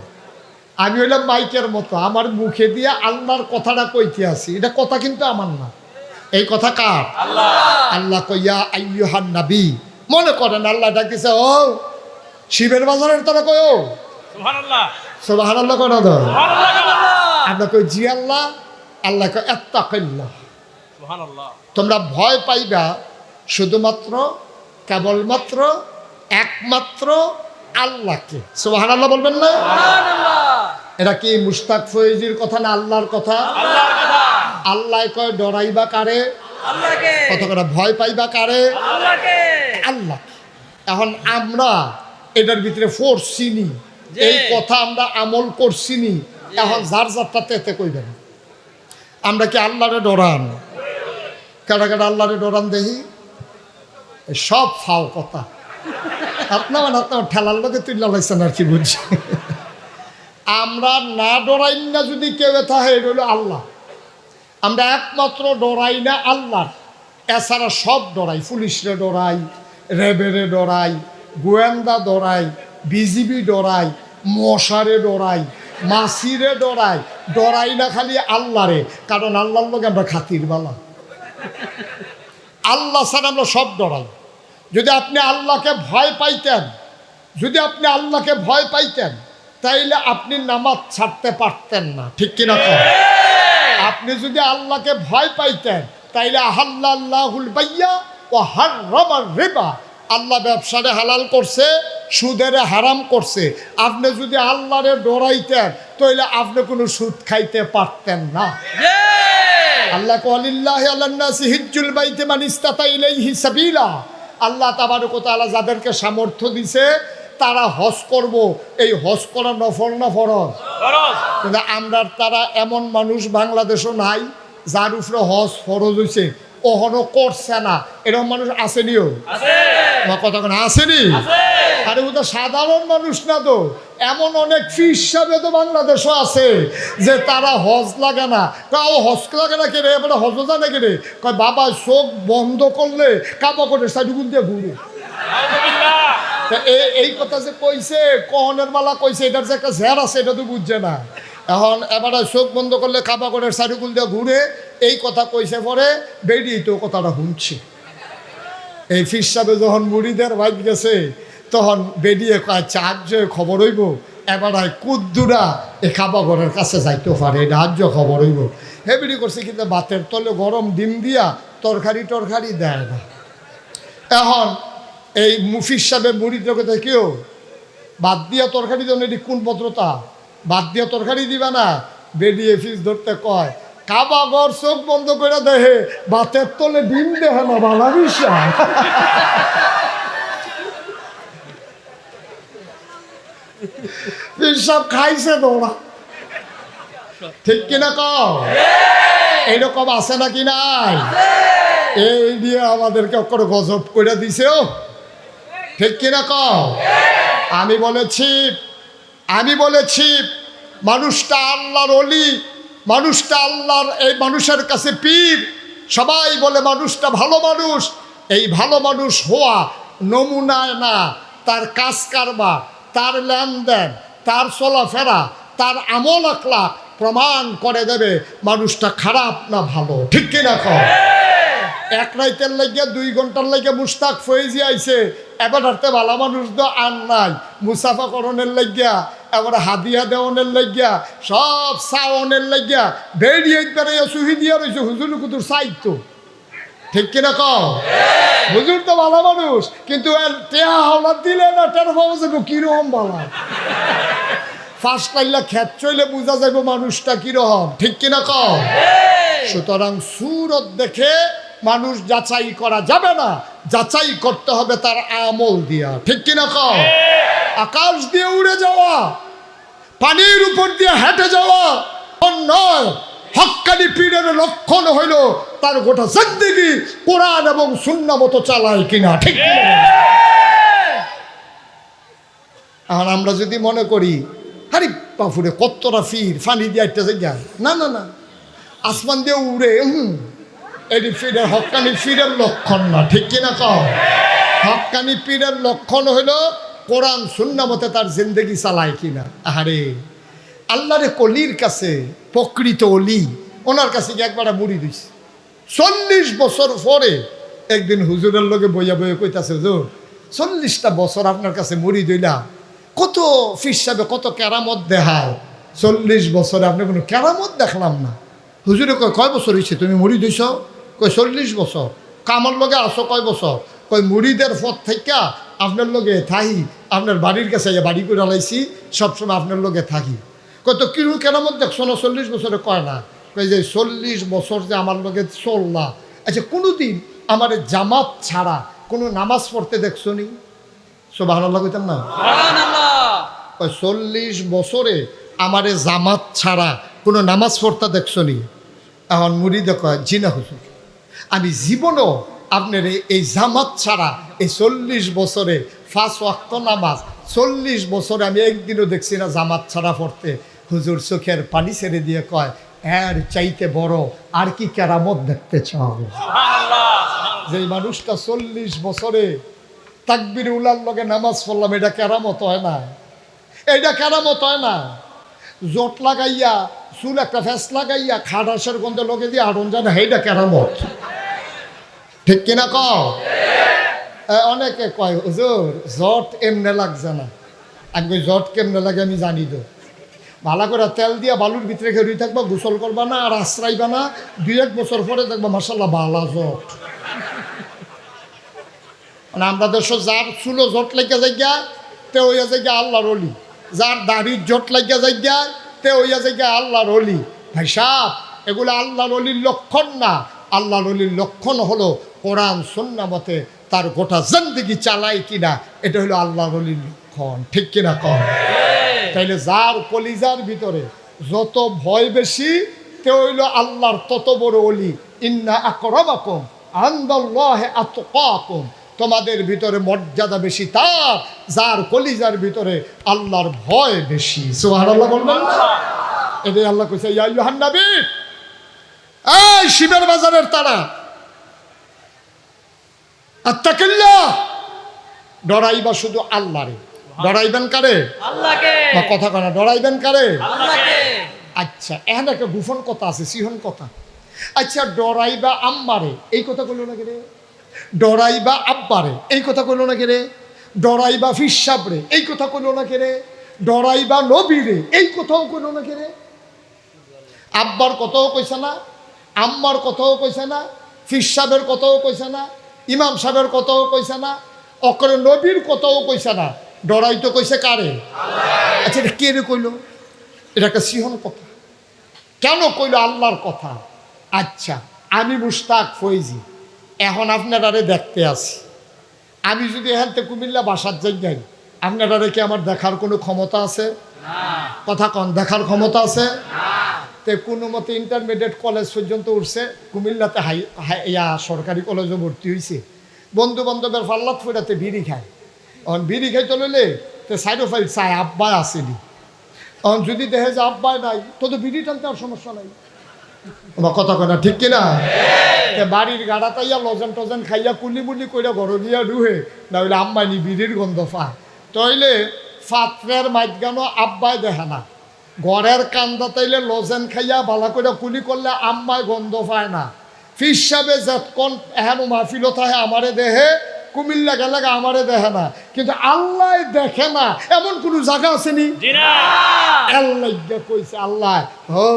আমি হইলাম মাইকের মতো, আমার মুখে দিয়ে আল্লাহর কথাটা কইতে আসি। এটা কথা কিন্তু আমার না, এই কথা কার? আল্লাহ কইয়া আইয়ুহান নবী। মনে করেন আল্লাহ ডাক দিছে, ও শিবের বাজারের তারা কই, ও সুবহানাল্লাহ, সুবহানাল্লাহ কই না তো? আমরা কই জি আল্লাহ। আল্লাহ কই ইত্তাকিল্লাহ, সুবহানাল্লাহ। তোমরা ভয় পাইবা শুধুমাত্র, কেবলমাত্র, একমাত্র আল্লাহকে। সুবহানাল্লাহ বলবেন না? এটা কি মুশতাক ফয়েজির কথা না আল্লাহর কথা? আল্লাহ কয় ডরাইবা কারে? আল্লাহকে। কত করে ভয় পাইবা কারে? আল্লাহকে। আল্লাহ। এখন আমরা এটার ভিতরে ফোরসিনি, এই কথা আমরা আমল করছিনি। এখন যার যারটাতে এতে কইবেন, আমরা কি আল্লাহরে ডরান? কেডা কেডা আল্লাহরে ডরান দেখি? সব ফাও কথা। আপনার ঠেলার লোকে তুই লাইছেন আর কি বুঝছি। আমরা না ডরাই না যদি কেউ থাকে, এটা হলো আল্লাহ। আমরা একমাত্র ডরাই না আল্লাহ, এছাড়া সব ডরাই। পুলিশরে ডরাই, র্যাবেরে ডরাই, গোয়েন্দা ডরাই, বিজিবি ডরাই, মশারে ডরাই, মাসিরে ডরাই। ডরাই না খালি আল্লাহরে, কারণ আল্লাহর লোক আমরা খাতির বালা। আল্লাহ ছাড়া আমরা সব ডরাই। যদি আপনি আল্লাহকে ভয় পাইতেন, যদি আপনি আল্লাহকে ভয় পাইতেন, তাইলে আপনি নামাজ ছাড়তে পারতেন না, ঠিক কিনা? আপনি যদি আল্লাহকে ভয় পাইতেন, তাইলে আহাল্লাহুল বাইয়া ও হাররামার রিবা, আল্লাহ ব্যবসারে হালাল করছে, সুদেরে হারাম করছে। আপনি যদি আল্লাহরে ডরাইতেন, তাইলে আপনি কোনো সুদ খাইতে পারতেন না। আল্লাহ ওয়ালিল্লাহি আলান নাসি হিজ্জুল বাইতি মান ইসতাতা ইলাইহি সাবিলা। আল্লাহ তাবারক ওয়া তাআলা যাদেরকে সামর্থ্য দিছে তারা হজ করব। এই হজ করা নফল না ফরজ? কিন্তু আমরা তারা এমন মানুষ বাংলাদেশও নাই যার উপরে হজ ফরজ হয়েছে, ওহনো করছে না, এরকম মানুষ আসেনিও? আমার কথা কোনো আসেনি? আরে ও তো সাধারণ মানুষ না, তো এমন অনেক ফিস হিসাবে তো বাংলাদেশও আছে যে তারা হজ লাগে না। ও হজ লাগে না কেড়ে, এবারে হজ জানে কেড়ে, কয় বাবা চোখ বন্ধ করলে কাবা করে সাইডুগুন দিয়ে ঘুরে। এই কথা যে কইছে, কহনের মালা কইছে, এটার যে একটা ঝের আছে, এটা তো বুঝছে না। এখন এবারে চোখ বন্ধ করলে কাবা করে চারিকুল দিয়ে ঘুরে এই কথা কইছে পরে বেরিয়ে তো কথাটা শুনছি। এই ফির সাহেব যখন মুড়িদের বাইক গেছে তখন বেরিয়ে কয় চার্য খবর হইব এবারে কুদ্দুরা এই কাবা ঘরের কাছে যাইতে পারে এটা আর্য খবর হইব। হেবিড়ি করছে কিন্তু ভাতের তলে গরম ডিম দিয়া তরকারি দেয় না। এখন এই মুফির সাহেবের মুড়ির জগতে কেউ বাদ দিয়া তরকারি দেন, এটি কোন ভদ্রতা? বাদ দিয়া তরকারি দিবা না? বেরিয়ে ফিস ধরতে কয় কাবা ঘর চোখ বন্ধ করে দেহে ভাতের তলে ডিম দেহে না বালা বিষয়। ফির সাহেব খাইছে তোরা, ঠিক কিনা কও? এইরকম আছে নাকি নাই? এই দিয়ে আমাদেরকে করে গজব করে দিছে, ও ঠিক কিনা কও? আমি বলেছি মানুষটা আল্লাহর ওলি, মানুষটা আল্লাহর, এই মানুষের কাছে পীর। সবাই বলে মানুষটা ভালো মানুষ। এই ভালো মানুষ হওয়া নমুনায় না, তার কাজ কারবার, তার লেনদেন, তার চলাফেরা, তার আমল আখলাক প্রমাণ করে দেবে মানুষটা খারাপ না ভালো, ঠিক কিনা কও? এক রাইতের লাগিয়া 2 ঘন্টার লাগিয়া মুস্তাক ফয়েজি আইছে, এবার হারতে ভালো মানুষ তো আর নাই। মুসাফা করণের লাগিয়া, এবার হাদিয়া দেওয়ানের লাগিয়া, সব সাওনের লাগিয়া বেরিয়ে বেড়াইয়া সুহি দিয়া রয়েছে। হুজুর কুতুর চাইতো, ঠিক কিনা কও? হুজুর তো ভালো মানুষ, কিন্তু টেহা হাওলাত দিলে না টের পাওয়া যাবে কিরকম বালা। ফার্স্ট লাইলা খেত চইলে বোঝা যাবে মানুষটা কিরকম, ঠিক কিনা কও? সুতরাং সুরত দেখে মানুষ যাচাই করা যাবে না, যাচাই করতে হবে তার আমল দিয়া, ঠিক কিনা কও? আকাশ দিয়ে উড়ে যাওয়া, পানির উপর দিয়ে হেঁটে যাওয়া নয়। হক্কানি পীরের লক্ষণ হইল তার গোটা জিন্দেগি কোরআন এবং সুন্নাহ মতো চালায় কিনা, ঠিক কিনা? আর আমরা যদি মনে করি আরে বাপুরে কতটা ফির ফানি দিয়ে একটা জায়গায়, না না না, আসমান দিয়ে উড়ে, এটি ফিরের হক্কানি পীরের লক্ষণ না, ঠিক কিনা কও? হক্কানি পীরের লক্ষণ হইল কোরআন সুন্নাহ মতে তার জিন্দেগি চালায় কিনা। আরে আল্লাহরে কলির কাছে, প্রকৃত অলি, ওনার কাছে গিয়ে একবার মুড়ি দিছে। 40 বছর পরে একদিন হুজুরের লগে বইয়া বইয়া কইতাছে, হুজুর 40টা বছর আপনার কাছে মুড়ি দইলাম, কত ফির সাহেবে কত কেরামত দেখায়, 40 বছরে আপনি কোনো কেরামত দেখলাম না। হুজুরে কয় কয় বছর হয়েছে তুমি মুড়ি দিছ? কয় 40 বছর। কামার লগে আসো কয় বছর? কয় মুড়িদের পথ থেকে আপনার লগে থাকি, আপনার বাড়ির কাছে বাড়ি করে লাইছি, সবসময় আপনার লগে থাকি। কয় তো কিরু কেরামত দেখছো না 40 বছরে? কয় না। কয় যে 40 বছর যে আমার লগে চললা, আচ্ছা কোনোদিন আমার জামাত ছাড়া কোনো নামাজ পড়তে দেখছো নি? সুবহানাল্লাহ কইতাম না? 40 বছরে আমারে জামাত ছাড়া কোনো নামাজ পড়তে দেখছো নি? এখন মুরিদে কয় জি না হুজুর, আমি জীবনও আপনার এই জামাত ছাড়া এই 40 বছরে 5 ওয়াক্ত নামাজ 40 বছরে আমি একদিনও দেখছি না জামাত ছাড়া পড়তে। হুজুর চোখের পানি ছেড়ে দিয়ে কয় এর চাইতে বড় আর কি কেরামত দেখতে চাও? যে মানুষটা 40 বছরে তাকবীর উলার লগে নামাজ পড়লাম, এটা কেরামত হয় না, এটা কেরামত হয় না। জোট লাগাইয়া চুল একটা ফেস লাগাইয়া খাটাসের গন্ধে লগে দিয়ে আড়ন জানা, এইটা কেরামত, ঠিক কিনা কও? অনেকে কয় হুজুর জট এমনে লাগছে না। আমি জট কেমনে লাগে আমি জানি তো, ভালো করে তেল দিয়া বালুর ভিতরে ঘেরি থাকবা, গোসল করবা না আর আশ্রাইবা না, 2-1 বছর পরে দেখবা মাশাআল্লাহ বালা জট। মানে আমরা দেশ যার চুলো জট লাগিয়া যাইগা তে হইয়া যাইগা আল্লাহর ওলি, যার দাড়ির জট লাগিয়া যাইগা তে হইয়া যাইগা আল্লাহর ওলি। ভাই সাহেব এগুলো আল্লাহর ওলির লক্ষণ না। আল্লাহর ওলির লক্ষণ হলো কোরআন সুন্নাহ মতে তার গোটা জিন্দেগি চালায় কিনা, এটা হলো আল্লাহর ওলির লক্ষণ, ঠিক কিনা কম? তাইলে যার কলিজার ভিতরে যত ভয় বেশি তে হইল আল্লাহর তত বড় ওলি। ইন্না আকরামাকুম ইনদাল্লাহি আতকাকুম, তোমাদের ভিতরে মর্যাদা বেশি তার যার কলিজার ভিতরে আল্লাহর ভয় বেশি। সুবহানাল্লাহ বলবেন না? এটাই আল্লাহ কইছে ইয়া আইয়ুহান নবী, এই শিবের বাজারের তারা, আত্তাকিল্লাহ, ডরাইবা শুধু আল্লাহরে। ডরাইবেন কারে? আল্লাহকে। কথা কনা, ডরাইবেন কারে? আল্লাহকে। আচ্ছা এখন একটা গুফন কথা আছে, সিহন কথা। আচ্ছা ডরাইবা আম্মারে এই কথা কইল না কে রে? ডরাইবা আব্বারে এই কথা কইল না কে রে? ডরাইবা ফিসাবরে এই কথা কইল না কে রে? ডরাইবা নবীরে এই কথাও কইল না কে রে? আব্বার কথাও কইছে না, আম্মার কথাও কইছে না, ফিসাবের কথাও কইছে না, ইমাম সাহেবের কথাও কইছে না, অকরে নবীর কথাও কইছে না। ডরাই তো কইছে কারে? আচ্ছা এটা কে রে কইল? এটা একটা সিহন কথা। কেন কইল আল্লাহর কথা? আচ্ছা আমি মুশতাক ফৈজি, এখন আপনারারে দেখতে আসি। আমি যদি এখান থেকে কুমিল্লা বাসার যাই, আপনারারে কি আমার দেখার কোনো ক্ষমতা আছে? কথা কন, দেখার ক্ষমতা আছে? তে কোনো মতে ইন্টারমিডিয়েট কলেজ পর্যন্ত উঠছে, কুমিল্লাতে সরকারি কলেজে ভর্তি হয়েছে। বন্ধু বান্ধবের ফাল্লাত ফুটাতে বিড়ি খায়। অন বিড়ি খাইতে লইলে তো সাইডো ফাইল চায় আব্বাই আসেনি। অন যদি দেখে যে আব্বাই নাই তো তো বিড়ি টানতে আর সমস্যা নাই। আমার কথা কনা ঠিক কিনা? বাড়ির গাড়া তাইয়া লজেন টজেন খাইয়া কুলি মুলি কইরা ঘর গিয়া ডুহে, না হইলে আম্মাই নি বিড়ির গন্ধ পায়। তইলে ফাত্রের মাইগানো আব্বাই দেখে না, ঘরের কান্দা তাইলে লজেন খাইয়া বালা কইরা কুলি করলে আম্মাই গন্ধ পায় না। ফিসাবে যতক্ষণ এহেন মাহফিল থাকে আমারে দেহে, কুমিল্লা গেলে আমারে দেখে না, কিন্তু আল্লাহ দেখে না এমন কোনো জায়গা আসেনি? আল্লাহ কইছে আল্লাহ ও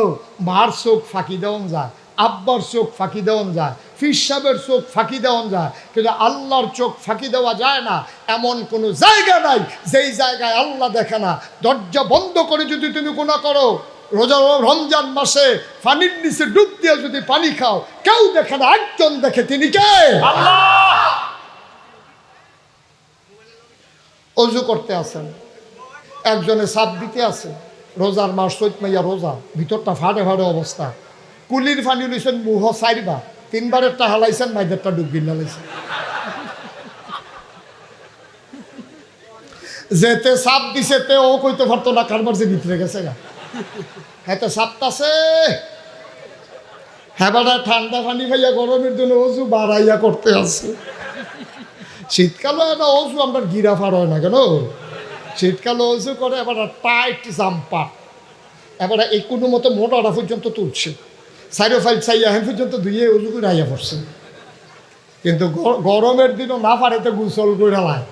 মার চোখ ফাঁকি দেওয়ান যায়, আব্বার চোখ ফাঁকি দেওয়ান যায়, ফিসাবের চোখ ফাঁকি দেওয়ান যায়, কিন্তু আল্লাহর চোখ ফাঁকি দেওয়া যায় না এমন কোনো জায়গা নাই যেই জায়গায় আল্লাহ দেখে না। দরজা বন্ধ করে যদি তুমি গুনাহ করো, রমজান মাসে পানির নিচে ডুব দিয়ে যদি পানি খাও, কেউ দেখে না, একজন দেখে, তিনি কে? অজু করতে আসেন, একজনে সাপ দিতে আছে, রোজার মাস চৈত মাইয়া রোজা, ভিতরটা ফাটে ফাটে অবস্থা, কুলির পানি লইছেন মুহ চাইবা, তিনবারেরটা হালাইছেন, মাইদেরটা ডুববিল হালাইছেন। যেতে সাপ দিছে তে ও কইতে পারতো না কারবার যে ভিতরে গেছে গা, হ্যাঁ তো সাপটাছে। হ্যাঁ বাড়া ঠান্ডা পানি ভাইয়া গরমের জন্য অজু বাড়াইয়া করতে আছে। শীতকালে না অজু আমরা গিরা ফার হয় না কেন? শীতকালে অজু করে এবার টাইট জাম্পার, এবার এই কোনো মতো মোটাটা পর্যন্ত তুলছে, সাইডো ফাইল চাইয়া হ্যাঁ পর্যন্ত ধুয়ে অজু করে আইয়া পড়ছে। কিন্তু গরমের দিনও না পারেতে গোসল করে লায়,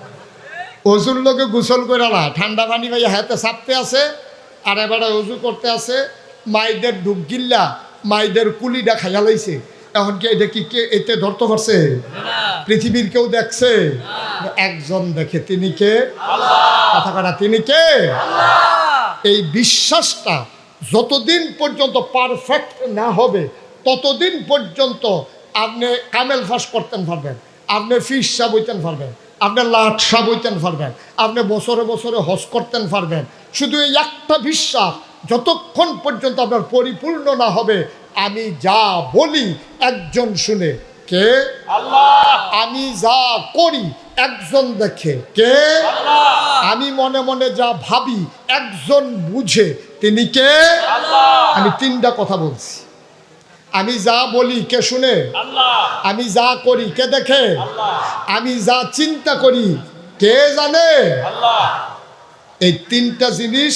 অজুর লোকে গোসল করে লায়, ঠান্ডা পানি ভাইয়া হাতে চাপতে আছে আর এবারে অজু করতে আছে। মাইদের ডুব গিল্লা, মাইদের কুলিটা খাইয়া লাইছে। এখন কি এটা কি কে এতে ধরতে পারছে? পৃথিবীর কেউ দেখছে? একজন দেখে, তিনি কে? কথা কাটা, তিনি কে? এই বিশ্বাসটা যতদিন পর্যন্ত পারফেক্ট না হবে ততদিন পর্যন্ত আপনি কামেল ফাঁস করতেন পারবেন, আপনি ফিস সাহ বইতেন পারবেন, আপনি লাট সাহ বইতেন পারবেন, আপনি বছরে বছরে হজ করতেন পারবেন। শুধু এই একটা বিশ্বাস যতক্ষণ পর্যন্ত আপনার পরিপূর্ণ না হবে, আমি যা বলি একজন শুনে, কে? আল্লাহ। আমি যা করি একজন দেখে, কে? আল্লাহ। আমি মনে মনে যা ভাবি একজন বুঝে, তিনি কে? আল্লাহ। আমি তিনটা কথা বলছি, আমি যা বলি কে শুনে? আল্লাহ। আমি যা করি কে দেখে? আল্লাহ। আমি যা চিন্তা করি কে জানে? আল্লাহ। এই তিনটা জিনিস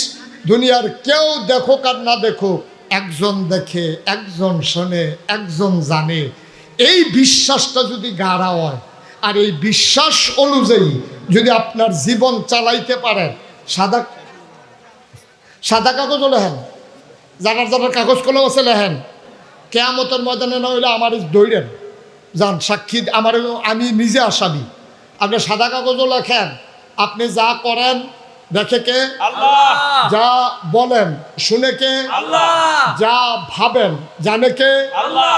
দুনিয়ার কেউ দেখুক আর না দেখুক, একজন দেখে, একজন শোনে, একজন জানে। এই বিশ্বাসটা যদি গাঢ় হয় আর এই বিশ্বাস অনুযায়ী যদি আপনার জীবন চালাইতে পারেন, সাদা কাগজও লেহেন, জাগার জাগার কাগজ কলম আছে লেহেন, কেয়ামতের ময়দানে না হইলে আমার দৌড়েন যান সাক্ষী, আমার আমি নিজে আসামি। আপনি সাদা কাগজও লেখেন, আপনি যা করেন দেখে কে? আল্লাহ। যা বলেন শুনে কে? আল্লাহ। যা ভাবেন জানে কে? আল্লাহ।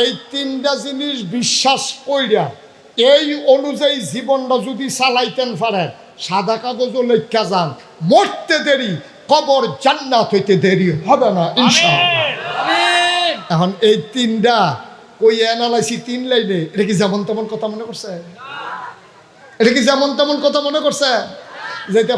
এই তিনটা জিনিস বিশ্বাস কইরা এই অনুযায়ী জীবনটা যদি চালাইতেন পারেন, সাদা কাগজও লেখা যান, মরতে দেরি, কবর জান্নাত হইতে দেরি হবে না ইনশাআল্লাহ। এখন এই তিনটা কই এনালাইসি তিন লাইনে, এটা কি যেমন তেমন কথা মনে করছে? এটা কি যেমন তেমন কথা মনে করছে? যেতে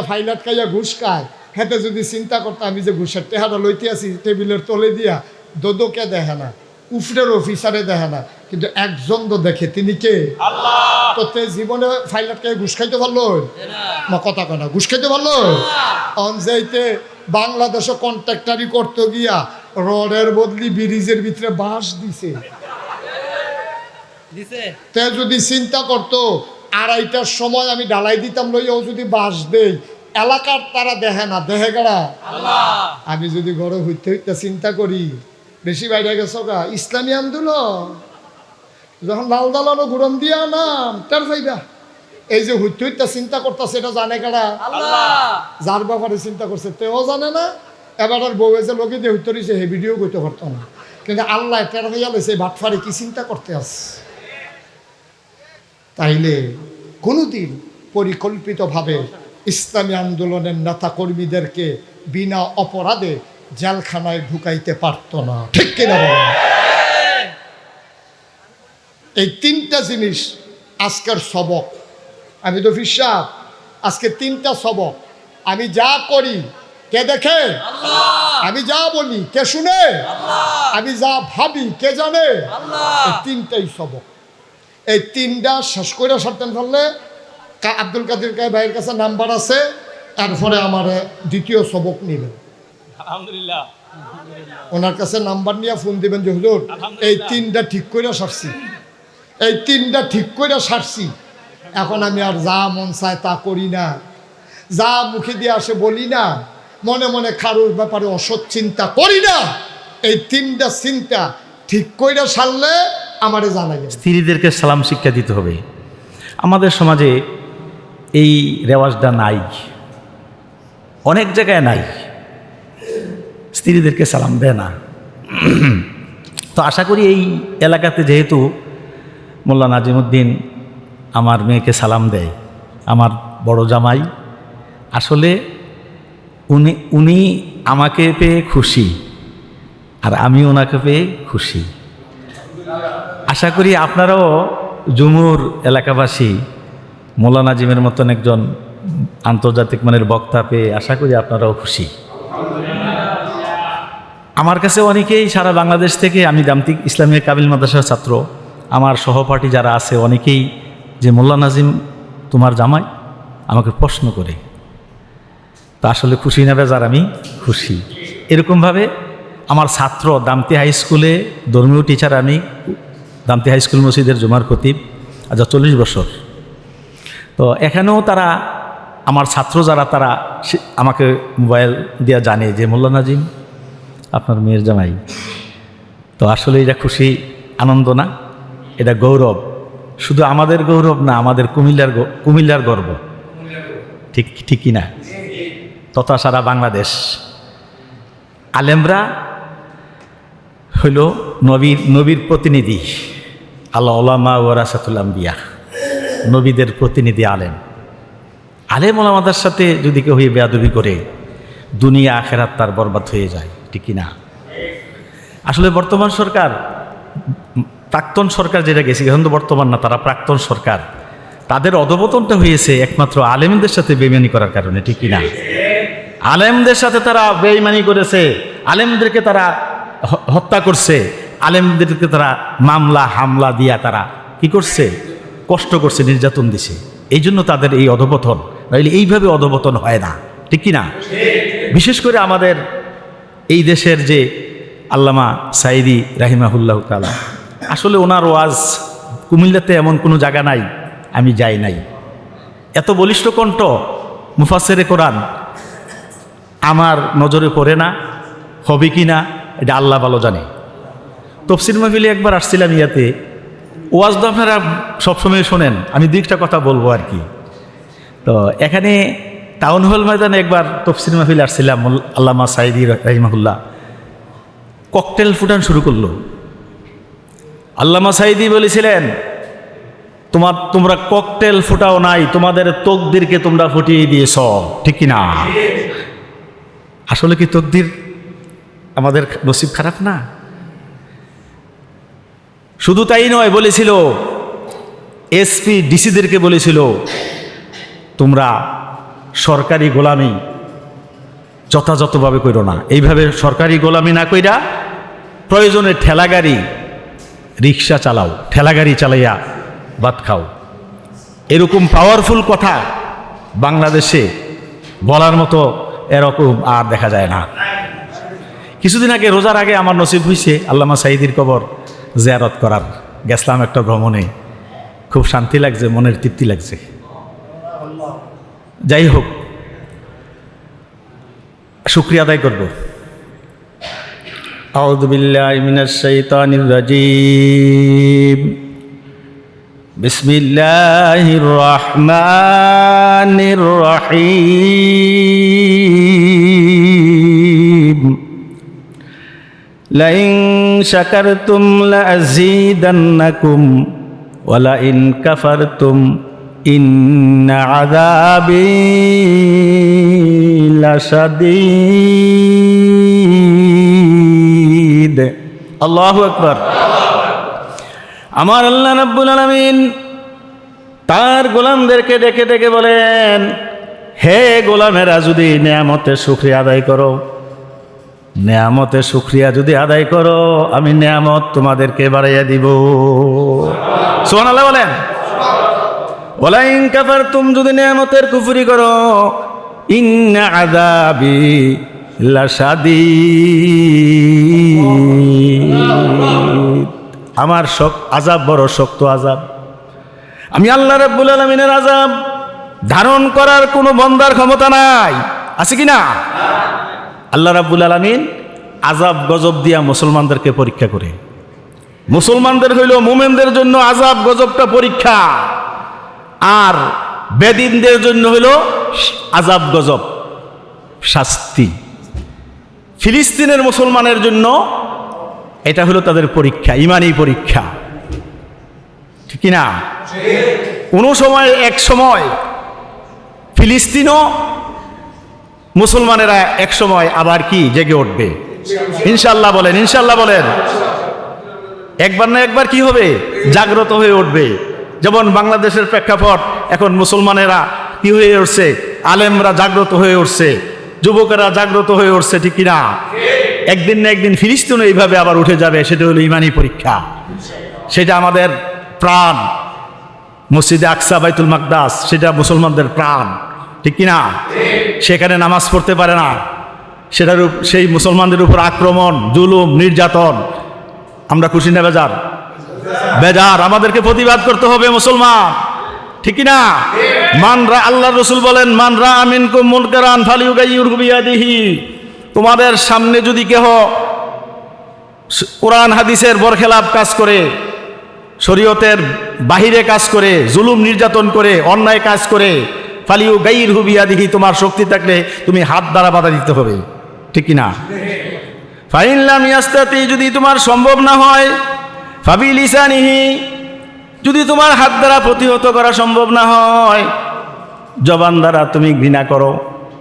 ফাইলাট খাইয়া ঘুষ খায়, হেতে যদি চিন্তা করতে আমি যে ঘুষের টেহাটা লইতে আছি টেবিলের তলে দিয়া, দোদোকে দেখে না, উফরের অফিসারে দেখে না, কিন্তু একজন তো দেখে, তিনি কে? আল্লাহ। তো তে জীবনে ফাইলাট খাইয়া ঘুষ খাইতে পারলো না? কথা কয় না, ঘুষ খাইতে পারলো? অন যাইতে বাংলাদেশে কন্ট্রাক্টারি করতে গিয়া রডের বদলি ব্রিজের ভিতরে বাঁশ দিছে। তে যদি চিন্তা করতো 2:30টার সময় আমি ঢালাই দিতাম লইয়াও যদি বাঁশ দেই, এলাকার তারা দেখে না, দেখে গেরা আমি যদি ঘরে হইতে হইতে চিন্তা করি বেশি বাইরে গেছো গা ইসলামী আন্দোলন যখন লাল দালানো ঘুরন দিয়া নাম তার যাইবা। এই যে হইতে হইতে চিন্তা করতেছে এটা জানে কারা? যার ব্যাপারে চিন্তা করছে তেও জানে না। এবার আর বউ যে লোকে দিয়ে হইতে রয়েছে হে ভিডিও করতে পারতো না, কিন্তু আল্লাহ টের হইয়া লইছে ভাটফারে কি চিন্তা করতে আস। তাইলে কোনোদিন পরিকল্পিতভাবে ইসলামী আন্দোলনের নেতা কর্মীদেরকে বিনা অপরাধে জেলখানায় ঢুকাইতে পারত না, ঠিক কিনা বলেন? এই 3টা জিনিস আজকের সবক। আমি তো ফিসাব আজকে 3টা সবক। আমি যা করি কে দেখে? আমি যা বলি কে শুনে? আমি যা ভাবি কে জানে? এই 3টাই সবক। এই 3টা শেষ করে সারতেন ফেললে আব্দুল কাদের ভাইয়ের কাছে নাম্বার আছে, তারপরে আমার দ্বিতীয় সবক নেবেন। আলহামদুলিল্লাহ। ওনার কাছে নাম্বার নিয়ে ফোন দিবেন যে হুজুর এই 3টা ঠিক করে সারছি, এই 3টা ঠিক করে সারছি, এখন আমি আর যা মন চায় তা করি না, যা মুখে দিয়ে আসে বলি না, মনে মনে কারোর ব্যাপারে অসৎ চিন্তা করি না। এই 3টা চিন্তা ঠিক করে সারলে আমারে জানাই। স্ত্রীদেরকে সালাম শিক্ষা দিতে হবে। আমাদের সমাজে এই রেওয়াজটা নাই, অনেক জায়গায় নাই, স্ত্রীদেরকে সালাম দেয় না। তো আশা করি এই এলাকাতে যেহেতু মোল্লা নাজিমুদ্দিন আমার মেয়েকে সালাম দেয়, আমার বড় জামাই, আসলে উনি আমাকে পেয়ে খুশি আর আমি ওনাকে পেয়ে খুশি। আশা করি আপনারাও জুমুর এলাকাবাসী মোল্লা নাজিমের মতন একজন আন্তর্জাতিক মানের বক্তা পেয়ে আশা করি আপনারাও খুশি। আমার কাছে অনেকেই সারা বাংলাদেশ থেকে, আমি দামতিক ইসলামিয়া কাবিল মাদ্রাসার ছাত্র, আমার সহপাঠী যারা আছে অনেকেই যে মোল্লা নাজিম তোমার জামাই, আমাকে প্রশ্ন করে। তা আসলে খুশি না বেজার? আমি খুশি। এরকমভাবে আমার ছাত্র দামতি হাই স্কুলে ধর্মীয় টিচার, আমি দামতি হাই স্কুল মসজিদের জুমার খতিব আজ 40 বছর। তো এখানেও তারা আমার ছাত্র যারা তারা আমাকে মোবাইল দিয়ে জানে যে মোল্লা নাজিম আপনার মেয়ের জামাই। তো আসলে এটা খুশি আনন্দ না, এটা গৌরব। শুধু আমাদের গৌরব না, আমাদের কুমিল্লার গর্ব, ঠিক কি না? তথা সারা বাংলাদেশ। আলেমরা হইল নবীর প্রতিনিধি। আল্লাহ ওলামা ওয়ারাসাতুল আম্বিয়া, নবীদের প্রতিনিধি আলেম। আলেম ওলামাদের সাথে যদি কেউ হয়ে বেয়াদবি করে, দুনিয়া আখেরাত তার বরবাদ হয়ে যায়, ঠিক কি না? আসলে বর্তমান সরকার, প্রাক্তন সরকার যেটা গেছে, এখন তো বর্তমান না, তারা প্রাক্তন সরকার, তাদের অধপতনটা হয়েছে একমাত্র আলেমদের সাথে বেইমানি করার কারণে, ঠিক কি না? আলেমদের সাথে তারা বেইমানি করেছে, আলেমদেরকে তারা হত্যা করছে, আলেমদেরকে তারা মামলা হামলা দিয়া তারা কি করছে? কষ্ট করছে, নির্যাতন দিছে। এই জন্য তাদের এই অধপতন, নইলে এইভাবে অধপতন হয় না, ঠিক কি না? বিশেষ করে আমাদের এই দেশের যে আল্লামা সাইদি রাহিমাহুল্লাহ তাআলা, আসলে ওনার ওয়াজ কুমিল্লাতে এমন কোনো জায়গা নাই আমি যাই নাই। এত বলিষ্ঠ কণ্ঠ, মুফাসসিরে কোরআন, আমার নজরে পড়ে না, হবে কি না এটা আল্লাহ ভালো জানে। তফসির মাহফিলে একবার আসছিলাম ইয়াতে, ওয়াজ তো আপনারা সবসময় শোনেন, আমি দুইটা কথা বলবো আর কি। তো এখানে টাউন হল ময়দানে একবার তফসির মাহফিলে আসছিলাম, আল্লামা সাইদি রাহিমাহুল্লাহ ককটেল ফুটান শুরু করলো। আল্লামা সাইদি বলেছিলেন, তোমরা ককটেল ফুটাও নাই, তোমাদের তকদিরকে তোমরা ফুটিয়ে দিয়েছ, ঠিক কি না? আসলে কি তকদির আমাদের নসিব খারাপ না? শুধু তাই নয়, বলেছিল এসপি ডিসিদেরকে বলেছিল, তোমরা সরকারি গোলামি যথাযথভাবে করো না, এইভাবে সরকারি গোলামি না কইরা প্রয়োজনে ঠেলাগাড়ি রিক্সা চালাও, ঠেলাগাড়ি চালাইয়া ভাত খাও। এরকম পাওয়ারফুল কথা বাংলাদেশে বলার মতো এরকম আর দেখা যায় না। কিছুদিন আগে রোজার আগে আমার নসিব হয়েছে আল্লামা সাঈদীর কবর জিয়ারত করার। গেছিলাম একটা ভ্রমণে, খুব শান্তি লাগছে, মনের তৃপ্তি লাগছে। যাই হোক, শুকরিয়া আদায় করব। আউযু বিল্লাহি মিনাশ শাইতানির রাজীম। বিসমিল্লাহির রহমানির রহিম। লাইন শাকারতুম লাযীদান্নাকুম ওয়া লাইন কাফারতুম ইন্না আযাবি লাশাদীদ। আল্লাহু আকবার। আমার আল্লাহ রাব্বুল আলামিন তার গোলামদেরকে ডেকে ডেকে বলেন, হে গোলামেরা, যদি নেয়ামতের শুকরিয়া আদায় করো, নেয়ামতের শুকরিয়া যদি আদায় করো, আমি নেয়ামত তোমাদেরকে বাড়াইয়া দিব। সুবহানাল্লাহ বলেন। ওয়ালা ইন কাফারতুম, যদি নেয়ামতের কুফরি করো, ইন্না আযাবি লাশাদীদ, আমার আযাব বড় শক্ত আযাব। আমি আল্লাহ রাব্বুল আলামিনের আযাব ধারণ করার কোনো বান্দার ক্ষমতা নাই, আছে কি না? আল্লাহ রাব্বুল আলামিন আযাব গজব দিয়া মুসলমানদেরকে পরীক্ষা করে। মুসলমানদের হইল মুমিনদের জন্য আযাব গজবটা পরীক্ষা, আর বেদিনদের জন্য হইল আযাব গজব শাস্তি। ফিলিস্তিনের মুসলমানের জন্য এটা হলো তাদের পরীক্ষা, ইমানি পরীক্ষা, ঠিক না? কোনো সময় এক সময় ফিলিস্তিনও মুসলমানেরা এক সময় আবার কি জেগে উঠবে, ইনশাআল্লাহ বলেন, ইনশাআল্লাহ বলেন। একবার না একবার কি হবে, জাগ্রত হয়ে উঠবে। যেমন বাংলাদেশের প্রেক্ষাপট, এখন মুসলমানেরা কি হয়ে উঠছে, আলেমরা জাগ্রত হয়ে উঠছে, যুবকেরা জাগ্রত হয়ে উঠছে, ঠিক কিনা? একদিন না একদিন ফিলিস্তিনও এইভাবে আবার উঠে যাবে, সেটা হলো ইমানি পরীক্ষা। সেটা আমাদের প্রাণ, মসজিদে আকসা বাইতুল মাকদাস, সেটা মুসলমানদের প্রাণ, ঠিক কিনা? সেখানে নামাজ পড়তে পারে না, সেটার সেই মুসলমানদের উপর আক্রমণ, জুলুম, নির্যাতন। আমরা খুশি না বেজার? বেজার। আমাদেরকে প্রতিবাদ করতে হবে মুসলমান, ঠিক কিনা? আল্লাহ রসুল বলেন, মান রা মিনকুম মুনকারান ফালিয়ুগাইয়িরহু বিয়াদিহি, তোমাদের সামনে যদি কেহ কোরআন হাদিসের বরখেলাপ কাজ করে, শরীয়তের বাহিরে কাজ করে, জুলুম নির্যাতন করে, অন্যায় কাজ করে, ফালিয়ুগাইয়িরহু বিয়াদিহি, তোমার শক্তি থাকলে তুমি হাত দ্বারা বাধা দিতে হবে, ঠিক কিনা? ফাইন লাম ইয়াস্তাতি, যদি তোমার সম্ভব না হয়, ফাবিলিসানিহি, যদি তোমার হাত দ্বারা প্রতিহত করা সম্ভব না হয়, জবান দ্বারা তুমি ঘৃণা করো,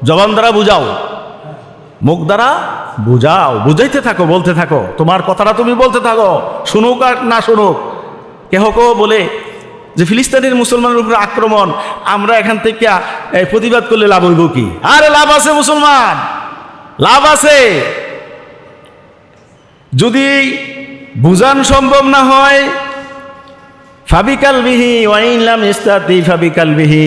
জবান দ্বারা বুঝাও, মুখ দ্বারা বুঝাও, বুঝাইতে থাকো, বলতে থাকো, তোমার কথাটা তুমি বলতে থাকো, শুনুক আর না শুনুক। কেহ কেউ বলে যে ফিলিস্তিনের মুসলমানের উপর আক্রমণ, আমরা এখান থেকে প্রতিবাদ করলে লাভ হইব কি? আরে লাভ আছে মুসলমান, লাভ আছে। যদি বুঝান সম্ভব না হয়, ফাবিকালবিহি ওয়াইন লাম ইস্তাতি ফাবিকালবিহি,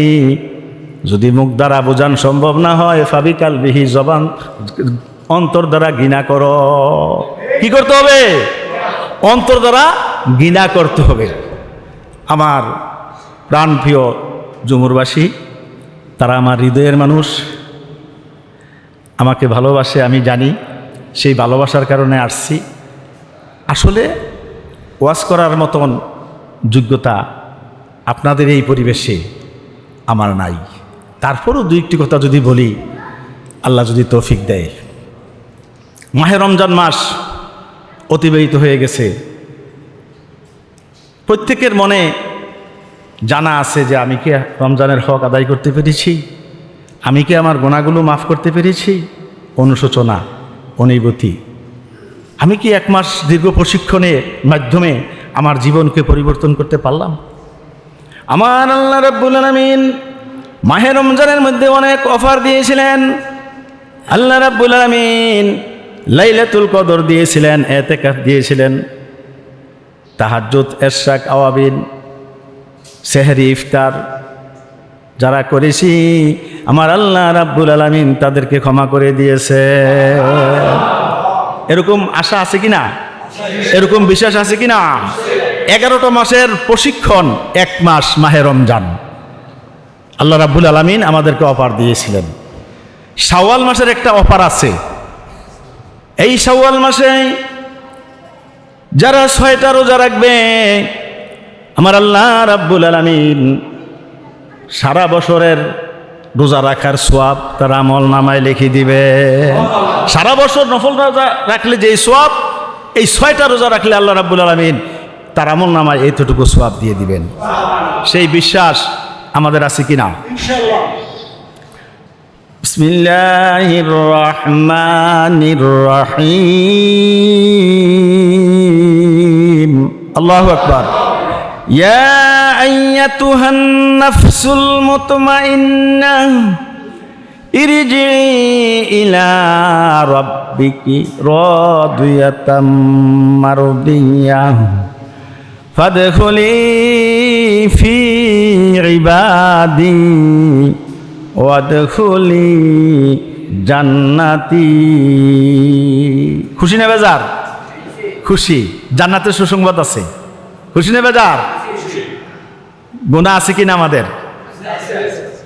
যদি মুখ দ্বারা বোঝান সম্ভব না হয়, ফাবিকালবিহি, জবান অন্তর দ্বারা ঘৃণা করো। কি করতে হবে? অন্তর দ্বারা ঘৃণা করতে হবে। আমার প্রাণপ্রিয় জুমুরবাসী, তারা আমার হৃদয়ের মানুষ, আমাকে ভালোবাসে, আমি জানি। সেই ভালোবাসার কারণে আসছি। আসলে ওয়াজ করার মতন যোগ্যতা আপনাদের এই পরিবেশে আমার নাই। তারপরও দুই একটি কথা যদি বলি, আল্লাহ যদি তৌফিক দেয়। মাহে রমজান মাস অতিবাহিত হয়ে গেছে। প্রত্যেকের মনে জানা আছে যে আমি কি রমজানের হক আদায় করতে পেরেছি, আমি কি আমার গুনাহগুলো মাফ করতে পেরেছি। অনুশোচনা, অনুভূতি, আমি কি এক মাস দীর্ঘ প্রশিক্ষণের মাধ্যমে আমার জীবনকে পরিবর্তন করতে পারলাম। আমার আল্লাহ রাব্বুল আলামিন মাহে রমজানের মধ্যে অনেক অফার দিয়েছিলেন। আল্লাহ রাব্বুল আলামিন লাইলাতুল কদর দিয়েছিলেন, ইতিকাফ দিয়েছিলেন, তাহাজ্জুদ, ইশরাক, আওয়াবিন, সেহরি, ইফতার, যারা করেছি আমার আল্লাহ রাব্বুল আলামিন তাদেরকে ক্ষমা করে দিয়েছে। এরকম আশা আছে কিনা? এরকম বিশ্বাস আছে কিনা? 11টা মাসের প্রশিক্ষণ, 1 মাস মাহে রমজান আল্লাহ রাব্বুল আলামিন আমাদেরকে অফার দিয়েছিলেন। শাওয়াল মাসের একটা অফার আছে। এই শাওয়াল মাসে যারা 6টা রোজা রাখবে আমার আল্লাহ রাব্বুল আলামিন সারা বছরের রোজা রাখার সওয়াব তার আমল নামায় লিখে দিবে। সারা বছর নফল রোজা রাখলে যে সওয়াব, এই 6টা রোজা রাখলে আল্লাহ রাব্বুল আলামিন তার আমল নামায় এইটুকু সওয়াব দিয়ে দিবেন। সেই বিশ্বাস আমাদের আছে কিনা? ইনশাআল্লাহ। বিসমিল্লাহির রহমানির রহিম। আল্লাহু আকবার। ইয়া আইয়াতুহান নাফসুল মুতমাইন্নাহ ইরজিই ইলা রাব্বিকি রাদিয়াতাম মারদিয়াহ ফাদখুলি ফি ইবাদি ওয়াদখুলি জান্নাতি। খুশি না বেজার? খুশি। জান্নাতের সুসংবাদ আছে। খুশি না বেজার? গুনাহ আছে কিনা আমাদের?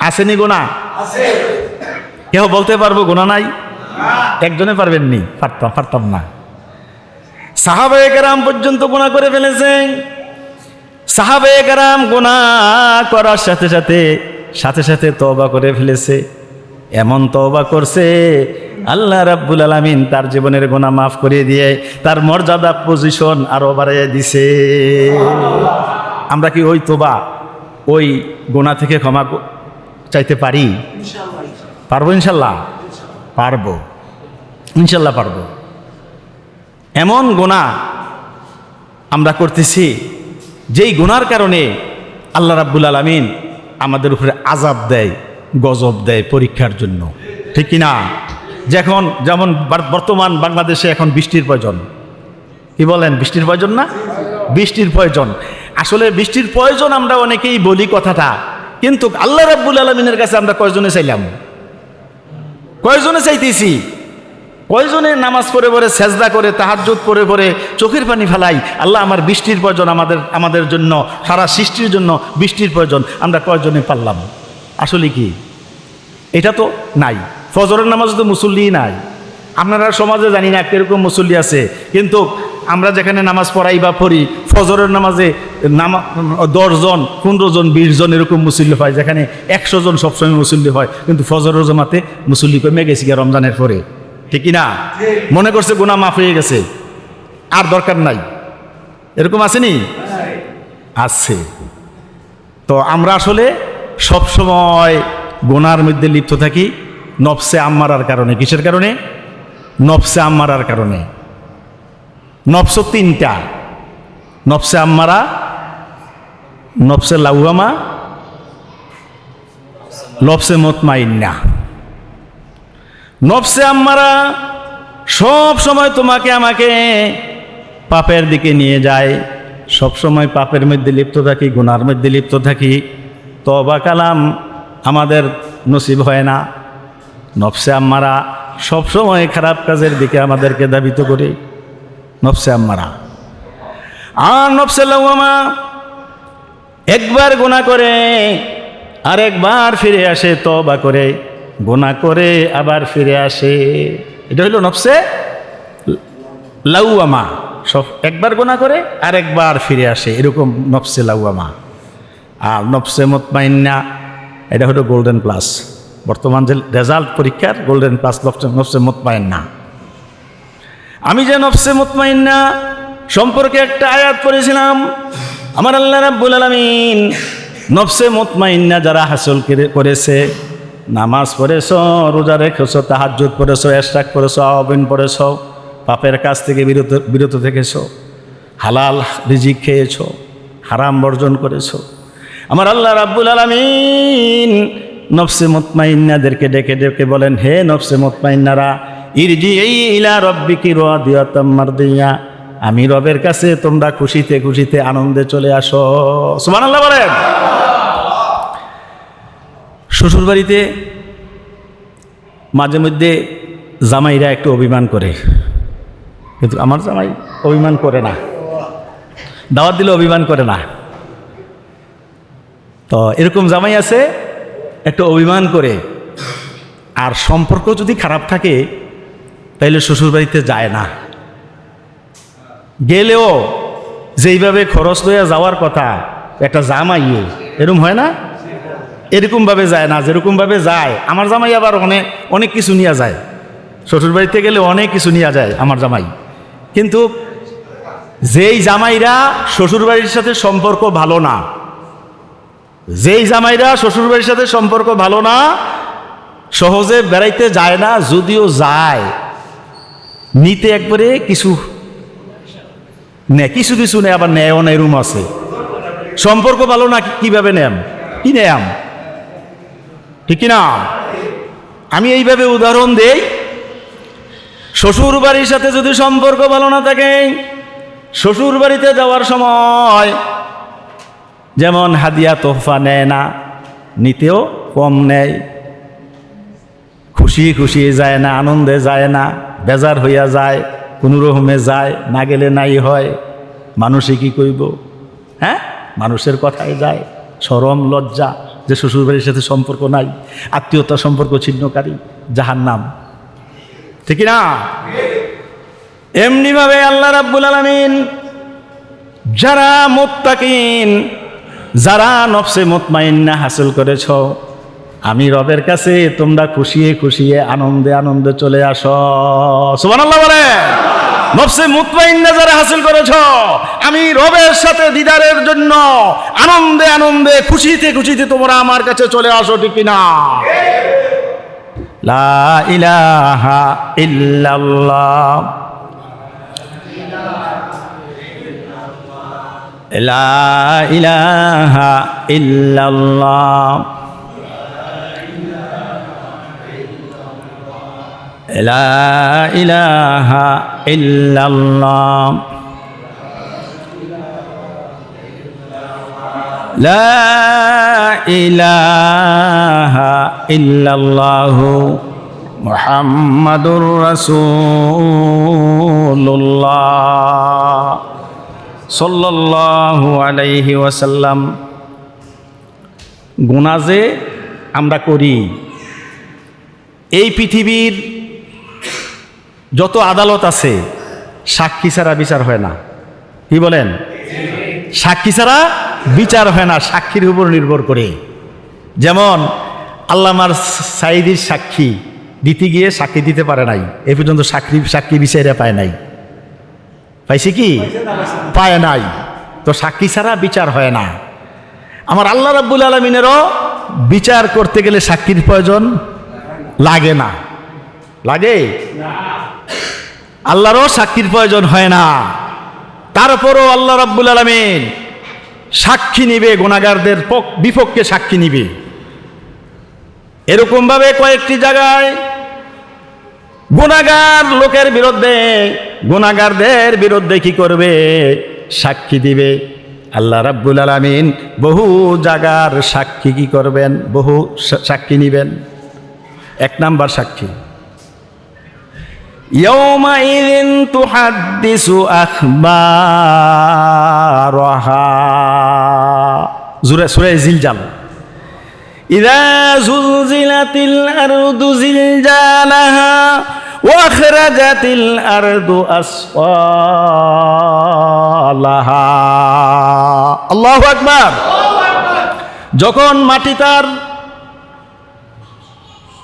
আসেনি গুনাহ? কেউ বলতে পারবো গুনাহ নাই? একজনে পারবেননি? পারতাম না। সাহাবায়ে কেরাম পর্যন্ত গুনাহ করে ফেলেছেন। সাহাবায়ে কেরাম গুনাহ করার সাথে সাথে তওবা করে ফেলেছে। এমন তওবা করছে আল্লাহ রাব্বুল আলামিন তার জীবনের গুনাহ মাফ করে দিয়ে তার মর্যাদা পজিশন আরো বাড়িয়ে দিছে। আমরা কি ওই তওবা, ওই গুনাহ থেকে ক্ষমা চাইতে পারি? পারবো ইনশাল্লাহ? পারবো, ইনশাল্লাহ পারবো। এমন গুনাহ আমরা করতেছি যেই গুনার কারণে আল্লাহ রাব্বুল আলামিন আমাদের উপরে আযাব দেয়, গজব দেয় পরীক্ষার জন্য, ঠিক কিনা? যেমন বর্তমান বাংলাদেশে এখন বৃষ্টির প্রয়োজন। কি বলেন? বৃষ্টির প্রয়োজন না? বৃষ্টির প্রয়োজন। আসলে বৃষ্টির প্রয়োজন আমরা অনেকেই বলি কথাটা, কিন্তু আল্লাহ রাব্বুল আলামিনের কাছে আমরা কয়জনে চাইলাম? কয়জনে চাইতেছি? কয়জনে নামাজ পড়ে পড়ে সেজদা করে তাহাজ্জুদ পড়ে চোখের পানি ফেলাই, আল্লাহ আমার বৃষ্টির প্রয়োজন, আমাদের জন্য, সারা সৃষ্টির জন্য বৃষ্টির প্রয়োজন। আমরা কয়জনে পারলাম? আসলে কি এটা তো নাই। ফজরের নামাজ তো মুসল্লি নাই। আপনারা সমাজে জানি না কিরকম মুসল্লি আছে, কিন্তু আমরা যেখানে নামাজ পড়াই বা পড়ি, ফজরের নামাজে 10 জন 15 জন 20 জন এরকম মুসল্লি হয়, যেখানে 100 জন সবসময় মুসল্লি হয়, কিন্তু ফজরের জামাতে মুসল্লি কমে গেছে গিয়ে রমজানের পরে, ঠিক কিনা? মনে করছে গুনাহ মাফ হয়ে গেছে, আর দরকার নাই। এরকম আসেনি? আছে। তো আমরা আসলে সবসময় গুনার মধ্যে লিপ্ত থাকি নফসে আম্মারার কারণে। কিসের কারণে? নফসে আম্মারার কারণে। নফস 3টা: নফসে আম্মারা, নফসে লাওয়ামা, নফসে মুতমাইন্না। নফসে আম্মারা সব সময় তোমাকে আমাকে পাপের দিকে নিয়ে যায়। সব সময় পাপের মধ্যে লিপ্ত থাকি, গুনার মধ্যে লিপ্ত থাকি। তওবা কালাম আমাদের নসিব হয় না। নফসে আম্মারা সব সময় খারাপ কাজের দিকে আমাদেরকে ধাবিত করে। নফসে আম্মারা। আর নফসে লাওয়ামা একবার গুনাহ করে আর একবার ফিরে আসে, তওবা করে, গুনাহ করে আবার ফিরে আসে। এটা হইল নফসে লাওয়ামা। সব একবার গুনাহ করে আর একবার ফিরে আসে, এরকম নফসে লাওয়ামা। আর নফসে মুতমাইন্না এটা হলো গোল্ডেন প্লাস। বর্তমান যে রেজাল্ট পরীক্ষার গোল্ডেন প্লাস নফসে মুতমাইন্না। আমি যে নফসে মুতমাইন্না সম্পর্কে একটা আয়াত পড়েছিলাম। আমার আল্লাহ রাব্বুল আলামিন নফসে মুতমাইন্না যারা হাসিল করেছে, নামাজ পড়েছো, রোজা রেখেছো, তাহাজ্জুদ পড়েছো, ইশরাক পড়েছো, আওয়াবিন পড়েছো, পাপের কাজ থেকে বিরত থেকেছো, হালাল রিজিক খেয়েছো, হারাম বর্জন করেছো, আমার আল্লাহ রাব্বুল আলামিন নফসে মুতমাইন্নাদেরকে ডেকে ডেকে বলেন, হে নফসে মুতমাইন্নারা, ইরজিই ইলা রাব্বিকি রাদিয়াতাম মারদিয়া, আমি রবের কাছে তোমরা খুশিতে খুশিতে আনন্দে চলে আসো। সুবহানাল্লাহ বলেন। শ্বশুরবাড়িতে মাঝে মধ্যে জামাইরা একটু অভিমান করে, কিন্তু আমার জামাই অভিমান করে না, দাওয়াত দিলে অভিমান করে না। তো এরকম জামাই আছে একটু অভিমান করে, আর সম্পর্ক যদি খারাপ থাকে তাইলে শ্বশুরবাড়িতে যায় না, গেলেও যেইভাবে খরচ লইয়া যাওয়ার কথা একটা জামাইয়ে এরকম হয় না, এরকমভাবে যায় না যেরকমভাবে যায়। আমার জামাই আবার অনেক কিছু নিয়ে যায়, শ্বশুরবাড়িতে গেলে অনেক কিছু নিয়ে যায় আমার জামাই। কিন্তু যেই জামাইরা শ্বশুরবাড়ির সাথে সম্পর্ক ভালো না, যেই জামাইরা শ্বশুরবাড়ির সাথে সম্পর্ক ভালো না, সহজে বেড়াইতে যায় না, যদিও যায় নিতে একবারে কিছু নেয়, কিছু কিছু নেয়, আবার নেয়ও না, এরকম আছে। সম্পর্ক ভালো না কিভাবে নেন, কি নেয়াম, ঠিক না? আমি এইভাবে উদাহরণ দেই, শ্বশুর বাড়ির সাথে যদি সম্পর্ক ভালো না থাকে, শ্বশুর বাড়িতে যাওয়ার সময় যেমন হাদিয়া তোহফা নেয় না, নিতেও কম নেয়, খুশি খুশি যায় না, আনন্দে যায় না, বেজার হইয়া যায়, কোনো রকমে যায়, না গেলে নাই হয়, মানুষে কি কইব, হ্যাঁ, মানুষের কথায় যায়, শরম লজ্জা যে শ্বশুরবাড়ির সাথে সম্পর্ক নাই, আত্মীয়তা সম্পর্ক ছিন্নকারী, জাহান্নাম, ঠিক না? এমনিভাবে আল্লাহ রাব্বুল আলামিন যারা মুত্তাকিন, যারা নফসে মুতমাইন্না হাসিল করেছ, আমি রবের কাছে তোমরা খুশিয়ে খুশিয়ে আনন্দে আনন্দে চলে আসো। সুবহানাল্লাহ বলে। নফসে মুতমাইন্না যারা হাসিল করেছ, আমি রবের সাথে দিদারের জন্য আনন্দে আনন্দে খুশিতে খুশিতে তোমরা আমার কাছে চলে আসো, ঠিক না? লা ইলাহা ইল্লাল্লাহ, লা ইলাহা ইল্লাল্লাহ, লা ইলাহা ইল্লাল্লাহ, লা ইলাহা ইল্লাল্লাহু মুহাম্মাদুর রাসূলুল্লাহ সাল্লাল্লাহু আলাইহি ওয়াসাল্লাম। গুনাহ যে আমরা করি, এই পৃথিবীর যত আদালত আছে সাক্ষী ছাড়া বিচার হয় না, কি বলেন? সাক্ষী ছাড়া বিচার হয় না, সাক্ষীর উপর নির্ভর করে। যেমন আল্লামার সাইদির সাক্ষী দিতে গিয়ে সাক্ষী দিতে পারে নাই, এ পর্যন্ত সাক্ষী বিচারে পায় নাই, পাইছে কি? পায় নাই। তো সাক্ষী ছাড়া বিচার হয় না। আমার আল্লাহ রাব্বুল আলামিনেরও বিচার করতে গেলে সাক্ষীর প্রয়োজন লাগে না, লাগে? আল্লাহরও সাক্ষীর প্রয়োজন হয় না। তারপরও আল্লাহ রাব্বুল আলামিন সাক্ষী নিবে, গুনাহগারদের বিপক্ষে সাক্ষী নিবে। এরকম ভাবে কয়েকটি জায়গায় গুনাহগার লোকের বিরুদ্ধে, গুনাহগারদের বিরুদ্ধে কি করবে? সাক্ষী দিবে। আল্লাহ রাব্বুল আলামিন বহু জায়গার সাক্ষী কি করবেন? বহু সাক্ষী নিবেন। এক নাম্বার সাক্ষী, ইয়াউমাইযিন তুহাদ্দিসু আখবারাহা, সূরা জিলজাল। ইযা যুলজিলাতিল আরদু জিলজালাহা ওয়া আখরাজাতিল আরদু আসফালাহা। আল্লাহু আকবার। যখন মাটি তার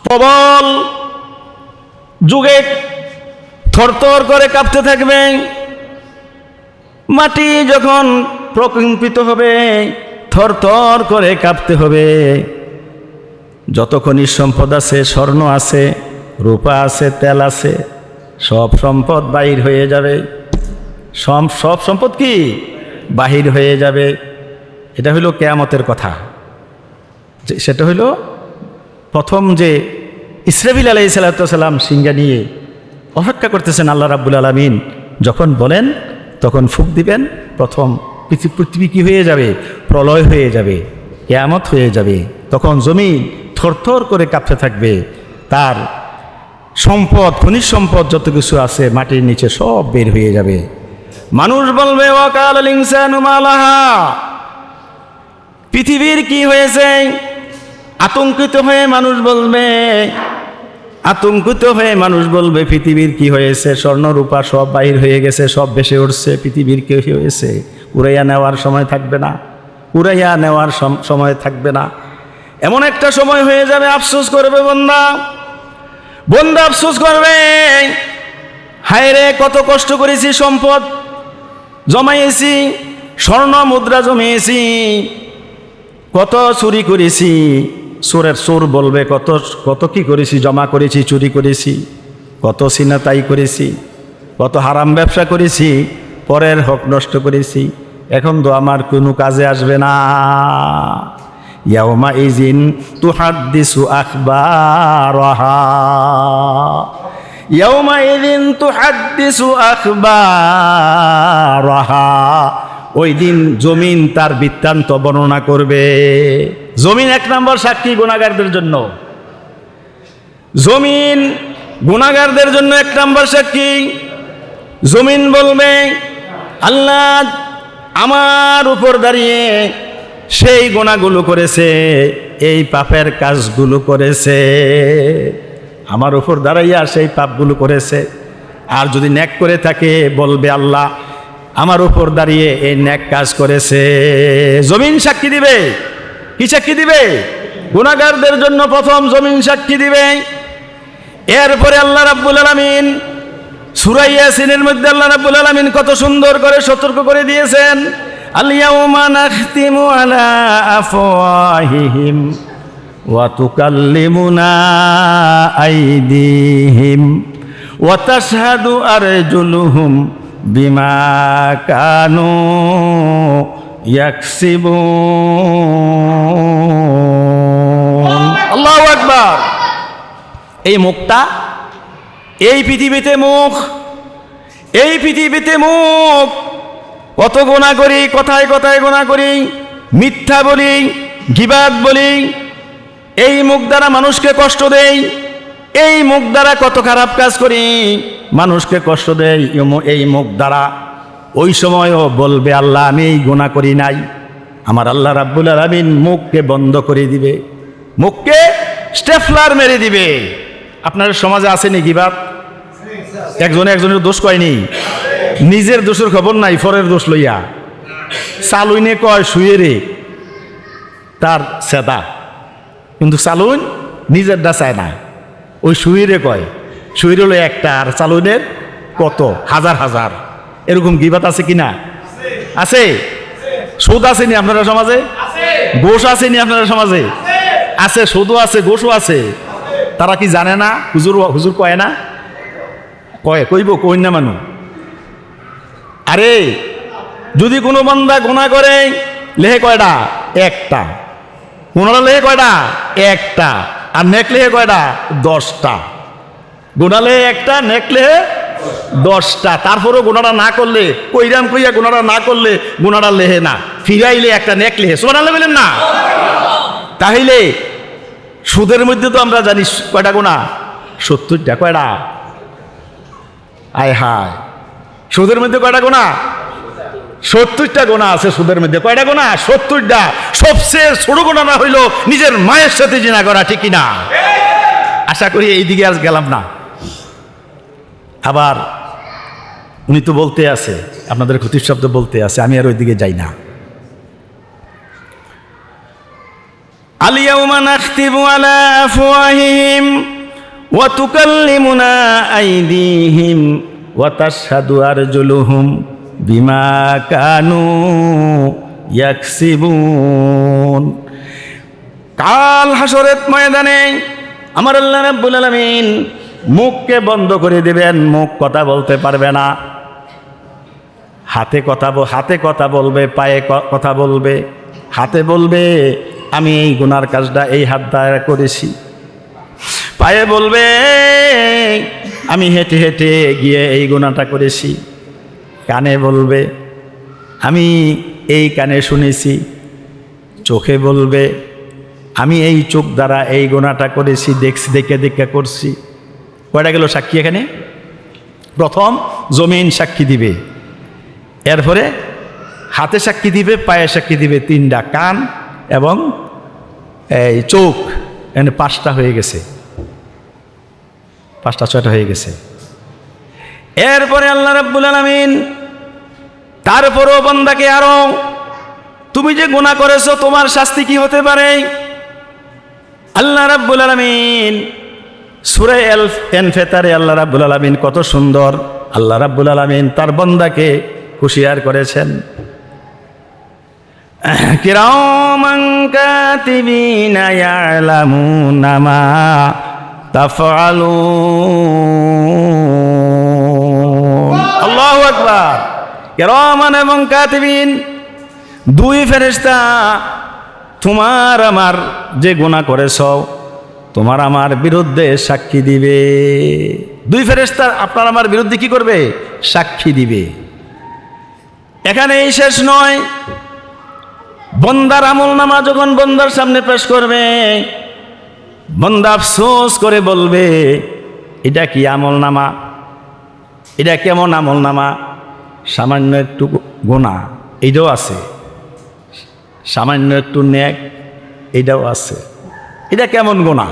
প্রবল যুগে থরথর করে কাঁপতে থাকবে, মাটি যখন প্রকম্পিত হবে, থরথর করে কাঁপতে হবে, যত খনিজ সম্পদ আছে, স্বর্ণ আছে, রূপা আছে, তেল আছে, সব সম্পদ বাহির হয়ে যাবে। সব সম্পদ কি বাহির হয়ে যাবে। এটা হইল কিয়ামতের কথা। সেটা হইল প্রথম যে ইসরাফিল আলাইহিস সালাম সিংহা নিয়ে অপেক্ষা করতেছেন আল্লাহ রাব্বুল আলামিন যখন বলেন, তখন ফুঁক দিবেন, প্রথম পৃথিবী কি হয়ে যাবে? প্রলয় হয়ে যাবে, কিয়ামত হয়ে যাবে। তখন জমিন থরথর করে কাঁপতে থাকবে। তার সম্পদ, খনিজ সম্পদ যত কিছু আছে মাটির নিচে সব বের হয়ে যাবে। মানুষ বলবে ওয়াকালাল ইনসানু মা লাহা, পৃথিবীর কি হয়েছে? আতঙ্কিত হয়ে মানুষ বলবে পৃথিবীর কি হয়েছে? স্বর্ণ রূপা সব বাহির হয়ে গেছে, সব ভেসে উঠছে। পৃথিবীর কি হয়েছে? উড়াইয়া নেওয়ার সময় থাকবে না। এমন একটা সময় হয়ে যাবে, আফসোস করবে বন্দা আফসোস করবে, হায় রে কত কষ্ট করেছি, সম্পদ জমাইয়েছি, স্বর্ণ মুদ্রা জমিয়েছি, কত চুরি করেছি। চোর বলবে কত কি করেছি, জমা করেছি, চুরি করেছি, কত সিনাতাই করেছি, কত হারাম ব্যবসা করেছি, পরের হক নষ্ট করেছি, এখন তো আমার কোনো কাজে আসবে না। ইয়াউমা ইজিন তুহাদ্দিসু আখবারাহা, ইয়াউমা ইজিন তুহাদ্দিসু আখবারাহা, ওই দিন জমিন তার বৃত্তান্ত বর্ণনা করবে। জমিন এক নম্বর সাক্ষী গুনাহগারদের জন্য, জমিন গুনাহগারদের জন্য এক নম্বর সাক্ষী। জমিন বলবে আল্লাহ আমার উপর দাঁড়িয়ে সেই গুনাহগুলো করেছে, এই পাপের কাজগুলো করেছে, আমার উপর দাঁড়াইয়া সেই পাপগুলো করেছে। আর যদি নেক করে থাকে বলবে আল্লাহ আমার উপর দাঁড়িয়ে এই নেক কাজ করেছে। জমিন সাক্ষী দিবে। কি সাক্ষী দিবে? গুনাহগারদের জন্য প্রথম জমিন সাক্ষী দিবে। এরপরে আল্লাহ রাব্বুল আলামিন সূরা ইয়াসিনের মধ্যে আল্লাহ রাব্বুল আলামিন কত সুন্দর করে সতর্ক করে দিয়েছেন, আল ইয়াউমা নাখতিমু আলা আফওয়াহিহিম ওয়া তুকাল্লিমুনা আইদিহিম ওয়া তাশহাদু আরজুলুহুম বিমা কানু ইয়াকসিবুন। আল্লাহু আকবার। এই মুখটা, এই পৃথিবীতে মুখ কত গুনাহ করি, কথায় কথায় গুনাহ করি, মিথ্যা বলি, গীবাত বলি, এই মুখ দ্বারা মানুষকে কষ্ট দেই, এই মুখ দ্বারা কত খারাপ কাজ করি, মানুষকে কষ্ট দেই এই মুখ দ্বারা। ওই সময়ও বলবে আল্লাহ আমি এই গুনাহ করি নাই। আমার আল্লাহ রাব্বুল আলামিন মুখকে বন্ধ করে দিবে, মুখকে স্টেফলার মেরে দিবে। আপনার সমাজে আসেনি গীবাত? একজনের দোষ কয়নি, নিজের দোষের খবর নাই, পরের দোষ লইয়া চালুইনে কয় শুয়ে রে তার সেদা, কিন্তু চালুন নিজেরটা চায় না, ওই শুইরে কয়। শুইর হলো একটা, আর চালুনের কত হাজার হাজার। এরকম গীবাত আছে কিনা? আছে। সুদ আসেনি আপনারা সমাজে? ঘোষ আসেনি আপনারা সমাজে? আছে, সুদও আছে, ঘোষও আছে। তারা কি জানে না? হুজুর কয় না? কইব কই না মানু। আরে যদি কোনো বান্দা গুনাহ করে লেহে কয়টা? একটা। গুনাহটা লেহে কয়টা? একটা। আর নেক লেহে কয়টা? 10টা। গুনাহ লেহে একটা, নেক লেহে 10টা। তারপরেও গুনাহটা না করলে, কইরাম কইয়া গুনাহটা না করলে গুনাহটা লেহে না, ফিরাইলে একটা, নেক লেহে। সুবহানাল্লাহ বলেন না? তাহলে সুদের মধ্যে তো আমরা জানি কয়টা গুনাহ? 70টা। কয়টা? আয় হায়, সুদের মধ্যে কয়টা গুনাহ? 70টা গুনাহ আছে সুদের মধ্যে। কয়টা গুনাহ? 70টা। সবচেয়ে ছোট গুনাহ না হইল নিজের মায়ের সাথে জিনা করা, ঠিক কিনা? আশা করি এই দিকে আজ গেলাম না। আবার উনি তো বলতে আছে, আপনাদের খতিব শব্দ বলতে আছে, আমি আর ওই দিকে যাই না। আল ইয়াউমা নাখতিমু আলা আফওয়াহিহিম ওয়া তুকাল্লিমুনা আইদিহিম ওয়া তাশহাদু আরজুলুহুম বিমা কানু ইয়াকসিবুন। কাল হাসরের ময়দানে আমার আল্লাহ রাব্বুল আলামিন মুখকে বন্ধ করে দেবেন, মুখ কথা বলতে পারবে না। হাতে কথা বলবে, পায়ে কথা বলবে। হাতে বলবে আমি এই গুনার কাজটা এই হাত দ্বারা করেছি, পায়ে বলবে আমি হেঁটে হেঁটে গিয়ে এই গুনাহটা করেছি, কানে বলবে আমি এই কানে শুনেছি, চোখে বলবে আমি এই চোখ দ্বারা এই গোনাটা করেছি, দেখছি, দেখে দেখে করছি। কয়টা গেল সাক্ষী এখানে? প্রথম জমিন সাক্ষী দিবে, এরপরে হাতে সাক্ষী দিবে, পায়ে সাক্ষী দিবে, 3টা কান এবং এই চোখ, এখানে 5টা হয়ে গেছে, 5টা 6টা হয়ে গেছে। এরপরে আল্লাহ রাব্বুল আলামিন তারপরও বান্দাকে আরো, তুমি যে গুনাহ করেছো তোমার শাস্তি কি হতে পারে? আল্লাহ রাব্বুল আলামিন সূরা আল-ইনফিতারে আল্লাহ রাব্বুল আলামিন কত সুন্দর আল্লাহ রাব্বুল আলামিন তার বান্দাকে হুঁশিয়ার করেছেন। কিরামান কাতিবিনা ইয়ালামুনা মা তাফআলুন। আল্লাহু আকবার। কিরামান এবং কাতিবিন, 2 ফেরেশতা তোমার আমার যে গুনাহ করেছ তোমার আমার বিরুদ্ধে সাক্ষী দিবে। 2 ফেরেশতা আপনার আমার বিরুদ্ধে কি করবে? সাক্ষী দিবে। এখানে এই শেষ নয়, বন্দার আমলনামা যখন বন্দার সামনে পেশ করবে, বন্দা আফসোস করে বলবে, এটা কি আমলনামা? এটা কেমন আমলনামা? সামান্য একটু গুনাহ এইটাও আছে, সামান্য একটু নেক এইটাও আছে। এটা কেমন গুনাহ?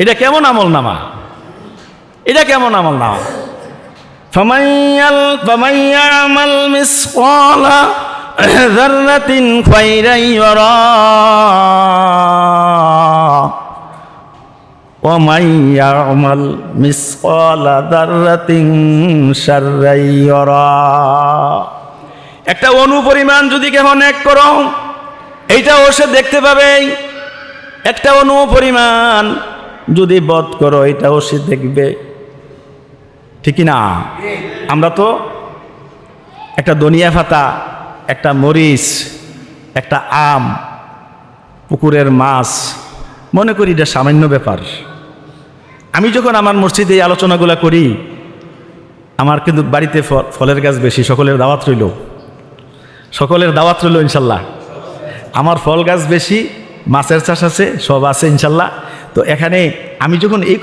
এটা কেমন আমলনামা? এটা কেমন আমলনামা? ফামান ইয়ামাল মিসকালা যাররাতিন খায়রান ইয়ারা ওয়া মান ইয়ামাল মিসকালা যাররাতিন শাররান ইয়ারা। একটা অনুপরিমাণ যদি কেহ নেক করো এইটাও সে দেখতে পাবে, একটা অনুপরিমাণ যদি বদ করো এটাও সে দেখবে, ঠিক না? আমরা তো একটা ধনিয়া পাতা, একটা মরিচ, একটা আম, পুকুরের মাছ মনে করি এটা সামান্য ব্যাপার। আমি যখন আমার মসজিদে এই আলোচনাগুলো করি, আমার কিন্তু বাড়িতে ফলের গাছ বেশি, সকলের দাওয়াত রইল, সকলের দাওয়াত রইল ইনশাল্লাহ। আমার ফল গাছ বেশি, মাছের চাষ আছে, সব আছে ইনশাল্লাহ। তো এখানে আমি যখন এই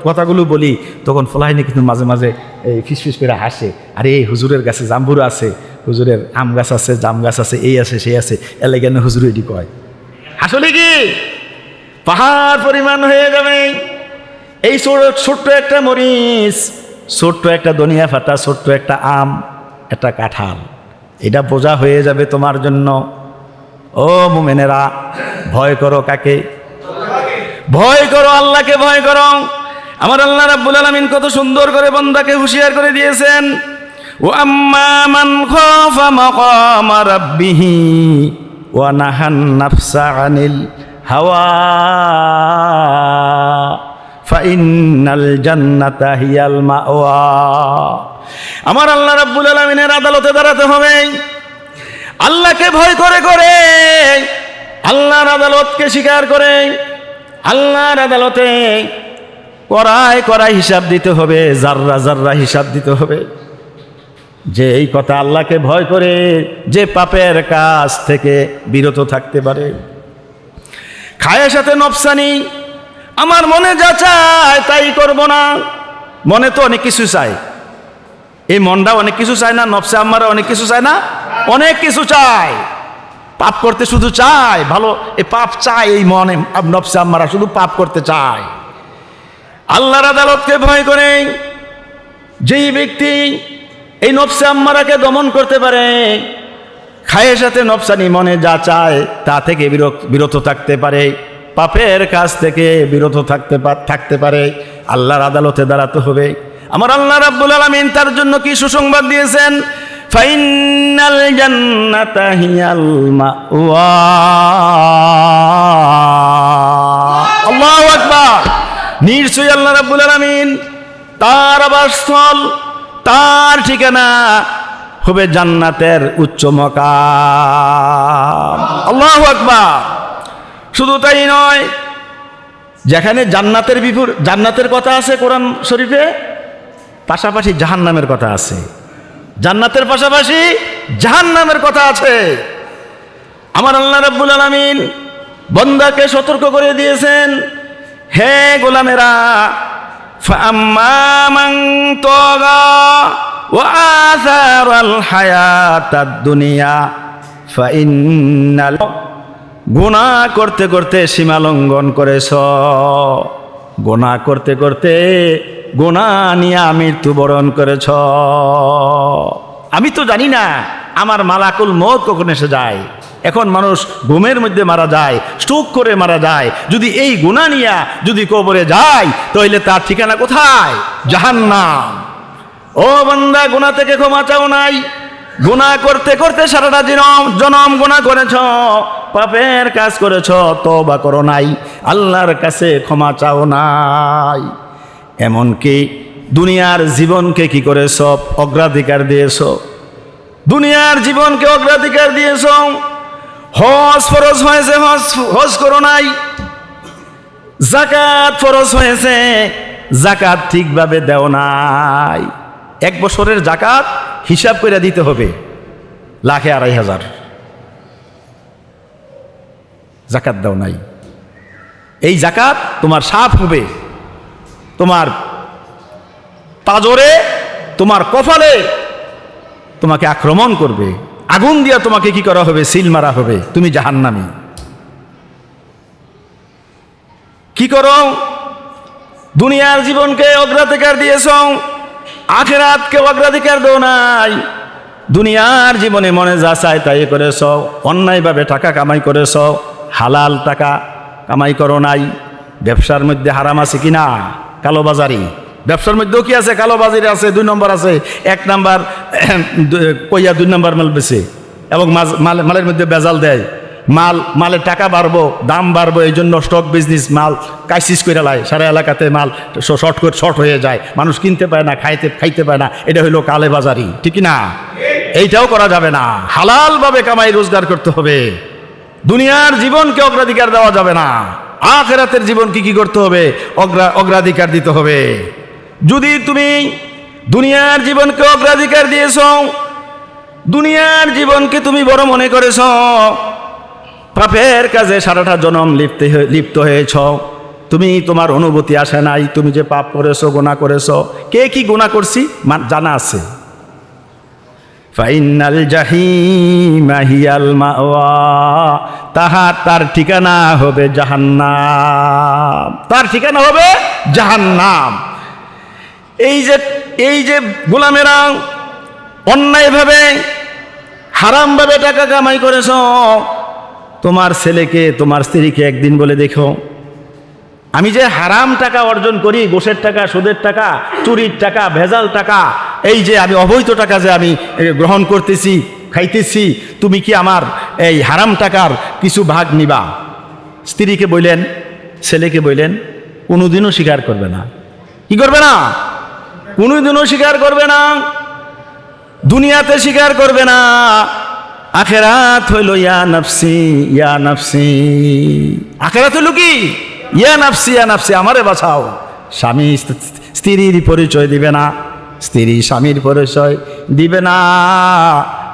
কথাগুলো বলি তখন ফলাহিনী কিন্তু মাঝে মাঝে এই ফিসফিস করে হাসে, আরে এই হুজুরের গাছে জাম্বুর আছে, হুজুরের আম গাছ আছে, জাম গাছ আছে, এই আছে সেই আছে, এলে কেন হুজুর এটি কয়? আসলে কি পাহাড় পরিমাণ হয়ে যাবে এই ছোট্ট একটা মরিচ, ছোট্ট একটা ধনিয়া পাতা, ছোট্ট একটা আম, একটা কাঁঠাল, এটা বোঝা হয়ে যাবে তোমার জন্য। ও মুমিনেরা, ভয় করো কাকে? ভয় করো আল্লাহকে, ভয় করো। আমার আল্লাহ রাব্বুল আলামিন কত সুন্দর করে বান্দাকে হুঁশিয়ার করে দিয়েছেন, ও আম্মা মান খাফা মাকামা রাব্বিহি ওয়া নাহান নাফসা আনিল হাওয়া ফাইন্নাল জান্নাতা হিয়াল মাওয়া। আমার আল্লাহ রাব্বুল আলামিনের আদালতে দাঁড়াতে হবে। আল্লাহকে ভয় করে করে, আল্লাহর আদালতকে স্বীকার করে, আল্লাহর আদালতে কড়াই কড়াই হিসাব দিতে হবে, জাররা জাররা হিসাব দিতে হবে। যে এই কথা আল্লাহকে ভয় করে যে পাপের কাজ থেকে বিরত থাকতে পারে। খায়ের সাথে নফসানি, আমার মনে যা চায় তাই করব না। মনে তো অনেক কিছু চায়, এই মনটা অনেক কিছু চায় না? নফসে আম্মারা অনেক কিছু চায় না? অনেক কিছু চায়। পাপ করতে শুধু চায়, ভালো এই পাপ চায়, এই মনে নফসে আম্মারা শুধু পাপ করতে চায়। আল্লাহর আদালতকে ভয় করে যেই ব্যক্তি এই নফসে আম্মারাকে দমন করতে পারে, খায়ের সাথে নফসানি মনে যা চায় তা থেকে বিরত থাকতে পারে, পাপের কাজ থেকে বিরত থাকতে পারে, আল্লাহর আদালতে দাঁড়াতে হবে। আমার আল্লাহ রাব্বুল আলামিন তার জন্য কি সুসংবাদ দিয়েছেন? ফাইনাল জান্নাতা হিয়াল মাওয়া। আল্লাহু আকবার। নিশ্চয়ই আল্লাহ রাব্বুল আলামিন তার আবাসস্থল, তার ঠিকানা হবে জান্নাতের উচ্চ মাকাম। আল্লাহু আকবার। শুধু তাই নয়, যেখানে জান্নাতের কথা আছে কোরআন শরীফে, পাশাপাশি জাহান্নামের কথা আছে। জান্নাতের পাশাপাশি জাহান্নামের কথা আছে। আমার আল্লাহ রাব্বুল আলামিন বান্দাকে সতর্ক করে দিয়েছেন, হে গোলামেরা, ফাআম্মা মান তাগা ওয়া আসারাল হায়াতাদ দুনিয়া ফাইন্নাল, গুনাহ করতে করতে সীমা লঙ্ঘন করেছ, গুনাহ করতে করতে গুনাহ নিয়ে মৃত্যুবরণ করেছ। আমি তো জানি না আমার মালাকুল মউত কখন এসে যায়। এখন মানুষ ঘুমের মধ্যে মারা যায়, স্ট্রোক করে মারা যায়। যদি এই গুনাহ নিয়ে যদি কবরে যায় তাহলে তার ঠিকানা কোথায়? জাহান্নাম। ও বান্দা, গুনাহ থেকে ক্ষমা চাও নাই? গুনাহ করতে করতে সারাটা জনম গুনাহ করেছ, পাপের কাজ করেছ, তওবা করো নাই, আল্লাহর কাছে ক্ষমা চাও নাই। এমনকি দুনিয়ার জীবনকে কি করেছ? অগ্রাধিকার দিয়েছ, দুনিয়ার জীবনকে অগ্রাধিকার দিয়েছ। হজ ফরজ হয়েছে, হজ করো নাই। যাকাত ফরজ হয়েছে, যাকাত ঠিকভাবে দেও নাই। 1 বছরের যাকাত হিসাব করে দিতে হবে, 1,02,500 যাকাত দাও নাই। এই যাকাত তোমার সাপ হবে, তোমার পাজরে, তোমার কপালে তোমাকে আক্রমণ করবে, আগুন দিয়া তোমাকে কি করা হবে? সিল মারা হবে, তুমি জাহান্নামী। কি করো? দুনিয়ার জীবনকে অগ্রাধিকার দিয়েছ, আখিরাতকে অগ্রাধিকার দাও নাই। দুনিয়ার জীবনে মনে যা চায় তাই করেছ, অন্যায়ভাবে টাকা কামাই করেছ, হালাল টাকা কামাই করো নাই। ব্যবসার মধ্যে হারাম আছে কিনা? কালোবাজারি। ব্যবসার মধ্যেও কি আছে? কালোবাজারি আছে, 2 নম্বর আছে। 1 নাম্বার কইয়া 2 নম্বর মাল বেছে, এবং মালের মধ্যে বেজাল দেয়। মালের টাকা বাড়বো, দাম বাড়বো, এই জন্য স্টক বিজনেস মাল ক্রাইসিস করে লাই, সারা এলাকাতে মাল শর্ট হয়ে যায়, মানুষ কিনতে পায় না, খাইতে পায় না। এটা হইলো কালোবাজারি, ঠিক না? এইটাও করা যাবে না। হালালভাবে কামাই রোজগার করতে হবে। দুনিয়ার জীবনকে অগ্রাধিকার দেওয়া যাবে না, আখিরাতের জীবনকে কি করতে হবে? অগ্রাধিকার দিতে হবে। যদি তুমি দুনিয়ার জীবনকে অগ্রাধিকার দিয়েছ, দুনিয়ার জীবনকে তুমি বড় মনে করেছ, পাপের কাজে সারাটা জনম লিপ্ত হয়েছ, তুমি তোমার অনুভূতি আসে নাই তুমি যে পাপ করেছো, গুনাহ করেছো। কে কি গুনাহ করছি জানা আছে। ফাইনাল জাহিমা হিয়াল মাওয়া, তার ঠিকানা হবে জাহান্নাম, তার ঠিকানা হবে জাহান্নাম। এই যে গোলামেরা অন্যায়ভাবে হারামভাবে টাকা কামাই করেছ, তোমার ছেলেকে তোমার স্ত্রীকে একদিন বলে দেখো, আমি যে হারাম টাকা অর্জন করি, ঘুষের টাকা, সুদের টাকা, চুরির টাকা, ভেজাল টাকা, এই যে আমি অবৈধ টাকা যে আমি গ্রহণ করতেছি, খাইতেছি, তুমি কি আমার এই হারাম টাকার কিছু ভাগ নিবা? স্ত্রীকে বললেন, ছেলেকে বললেন, কোনোদিনও স্বীকার করবে না। কি করবে না? কোনোদিনও স্বীকার করবে না। দুনিয়াতে স্বীকার করবে না, আখেরাত হইল ইয়া নাফসি ইয়া নাফসি। আখেরাত হইল কি? ইয়া নাফসি ইয়া নাফসি, আমারে বাঁচাও। স্বামী স্ত্রীর পরিচয় দিবে না, স্ত্রী স্বামীর পরিচয় দিবে না,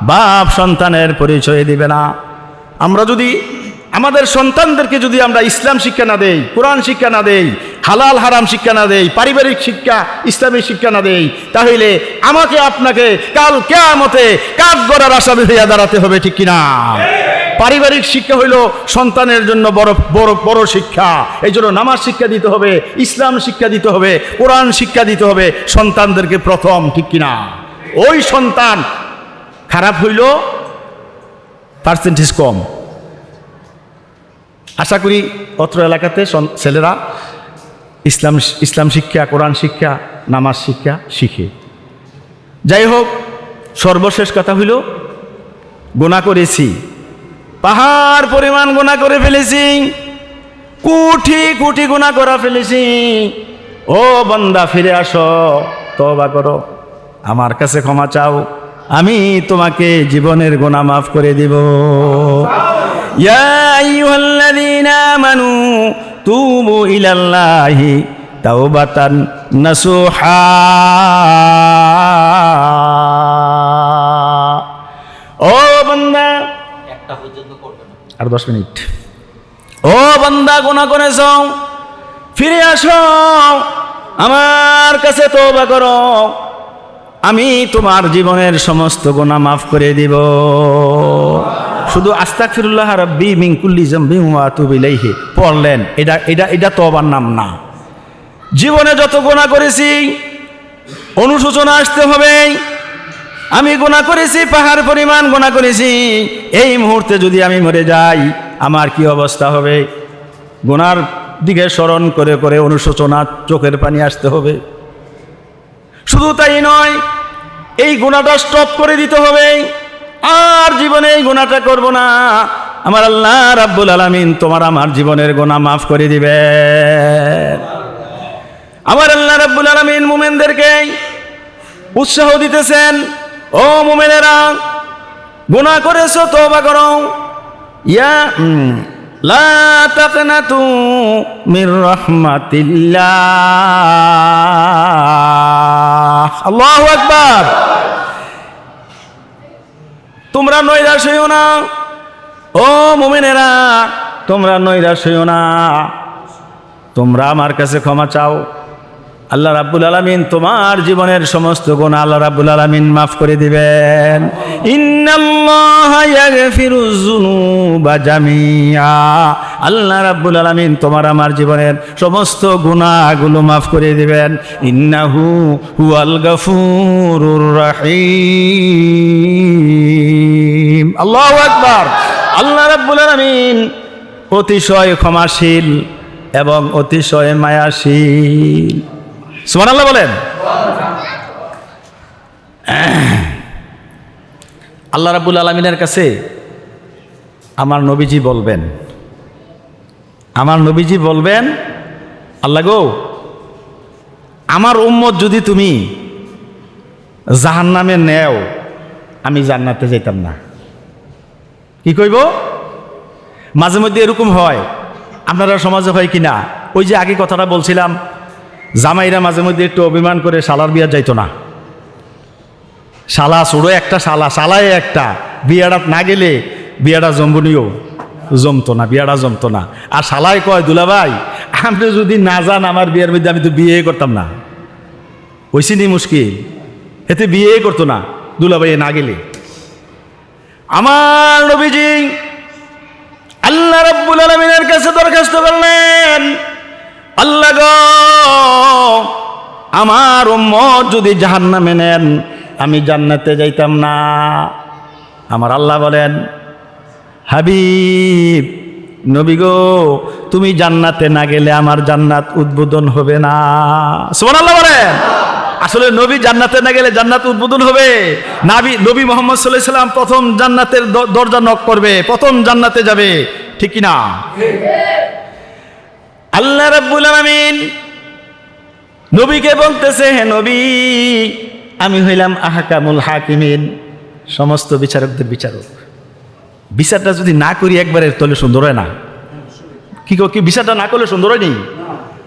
বাপ সন্তানের পরিচয় দিবে না। আমরা যদি আমাদের সন্তানদেরকে যদি আমরা ইসলাম শিক্ষা না দেই, কোরআন শিক্ষা না দেই, হালাল হারাম শিক্ষা না দেই, পারিবারিক শিক্ষা ইসলামী শিক্ষা না দেই, তাহলে আমাকে আপনাকে কাল কিয়ামতে কাঠ গড়ার আসামি হইয়া দাঁড়াতে হবে, ঠিক কিনা? পারিবারিক শিক্ষা হইল সন্তানের জন্য বড় বড় বড় শিক্ষা। এই জন্য নামাজ শিক্ষা দিতে হবে, ইসলাম শিক্ষা দিতে হবে, কোরআন শিক্ষা দিতে হবে সন্তানদেরকে প্রথম, ঠিক কিনা? ওই সন্তান খারাপ হইল পার্সেন্টেজ কম। আশা করি অত্র এলাকাতে ছেলেরা ইসলাম শিক্ষা, কোরআন শিক্ষা, নামাজ শিক্ষা শিখে। যাই হোক, সর্বশেষ কথা হইল, গুনাহ করেছি, পাহাড় পরিমাণ গুনাহ করে ফেলেছি, কোটি কোটি গুনাহ করা ফেলেছি। ও বান্দা, ফিরে আসো, তওবা করো, আমার কাছে ক্ষমা চাও, আমি তোমাকে জীবনের গুনাহ মাফ করে দিব। ইয়া আইয়ুহাল্লাযীনা আমানু তুবু ইলাল্লাহি তাওবাতান নাসুহা। ও বান্দা, আর 10 মিনিট, ও বান্দা, গুনাহ করেছ, ফিরে আসো, আমার কাছে তওবা করো, আমি তোমার জীবনের সমস্ত গুনাহ মাফ করে দিব। শুধু আস্তাগফিরুল্লাহ রাব্বি মিন কুল্লি যামবিন ওয়া আতুবু ইলাইহি পড়লেন, এটা তওবার নাম না। জীবনে যত গুনাহ করেছি অনুশোচনা আসতে হবে। আমি গুনাহ করেছি, পাহাড় পরিমাণ গুনাহ করেছি, এই মুহূর্তে যদি আমি মরে যাই আমার কি অবস্থা হবে? গুনার দিকে স্মরণ করে করে অনুশোচনা, চোখের পানি আসতে হবে। শুধু তাই নয়, এই গুনাহটা স্টপ করে দিতে হবে, আর জীবনে এই গুনাহটা করব না। আমার আল্লাহ রাব্বুল আলামিন তোমার আমার জীবনের গুনাহ মাফ করে দিবেন। আমার আল্লাহ রাব্বুল আলামিন মুমিনদেরকে উৎসাহ দিতেছেন, ও মুমিনেরা, গুনাহ করেছো তওবা করো, লা তাকনাতু মির রাহমাতিল্লাহ। আল্লাহু আকবার। তোমরা নৈরাশ হইও না, ও মুমিনেরা, তোমরা নৈরাশ হইও না, তোমরা আমার কাছে ক্ষমা চাও। আল্লাহ রাব্বুল আলামিন তোমার জীবনের সমস্ত গুনাহ আল্লাহ রাব্বুল আলামিন মাফ করে দিবেন। ইন্নাল্লাহা ইয়াগফিরুয যুনুবা জামিআ। আল্লাহ রাব্বুল আলামিন তোমার আমার জীবনের সমস্ত গুনাহগুলো মাফ করে দিবেন। ইন্নাহু হুয়াল গফুরুর রহিম। আল্লাহু আকবার। আল্লাহ রাব্বুল আলামিন অতিশয় ক্ষমাশীল এবং অতিশয় মায়াশীল। সুবহানাল্লাহ বলেন। আল্লাহ রাব্বুল আলামিনের কাছে আমার নবীজি বলবেন, আল্লাহ গো, আমার উম্মত যদি তুমি জাহান্নামে নেও, আমি জান্নাতে যেতাম না। কি কইব? মাঝে মধ্যে এরকম হয়, আপনারা সমাজে হয় কিনা, ওই যে আগে কথাটা বলছিলাম, জামাইরা মাঝে মধ্যে একটু অভিমান করে শালার বিয়া যাইতো না। শালা ছোড়ো একটা, শালায় একটা, বিয়াটা না গেলে বিয়াটা জমতো না। আর শালায় কয়, দুলাভাই আপনি যদি না যান আমার বিয়ের মধ্যে, আমি তো বিয়ে করতাম না। ওইসি নি মুশকিল, এতে বিয়ে করতো না দুলাভাই না গেলে। আমার নবীজি আল্লাহ রাব্বুল আলামিনের কাছে দরখাস্ত করলেন, আল্লাহ গো, আমার উম্মত যদি জাহান্নামে নেন, আমি জান্নাতে যাইতাম না। আমার আল্লাহ বলেন, হাবিব নবী গো, তুমি জান্নাতে না গেলে আমার জান্নাত উদ্বোধন হবে না। সুবহানাল্লাহ বলেন। আসলে নবী জান্নাতে না গেলে জান্নাত উদ্বোধন হবে? নবী মুহাম্মদ সাল্লাল্লাহু আলাইহি ওয়াসাল্লাম প্রথম জান্নাতের দরজা নক করবে, প্রথম জান্নাতে যাবে, ঠিক কি না? আল্লাহ রাব্বুল আলামিন নবীকে বলতেছে, হে নবী, আমি হইলাম আহকামুল হাকিমিন, সমস্ত বিচারকদের বিচারক। বিচারটা যদি না করি একবারে, তাহলে সুন্দর হয় না। কি বিচারটা না করলে সুন্দর হয় নি?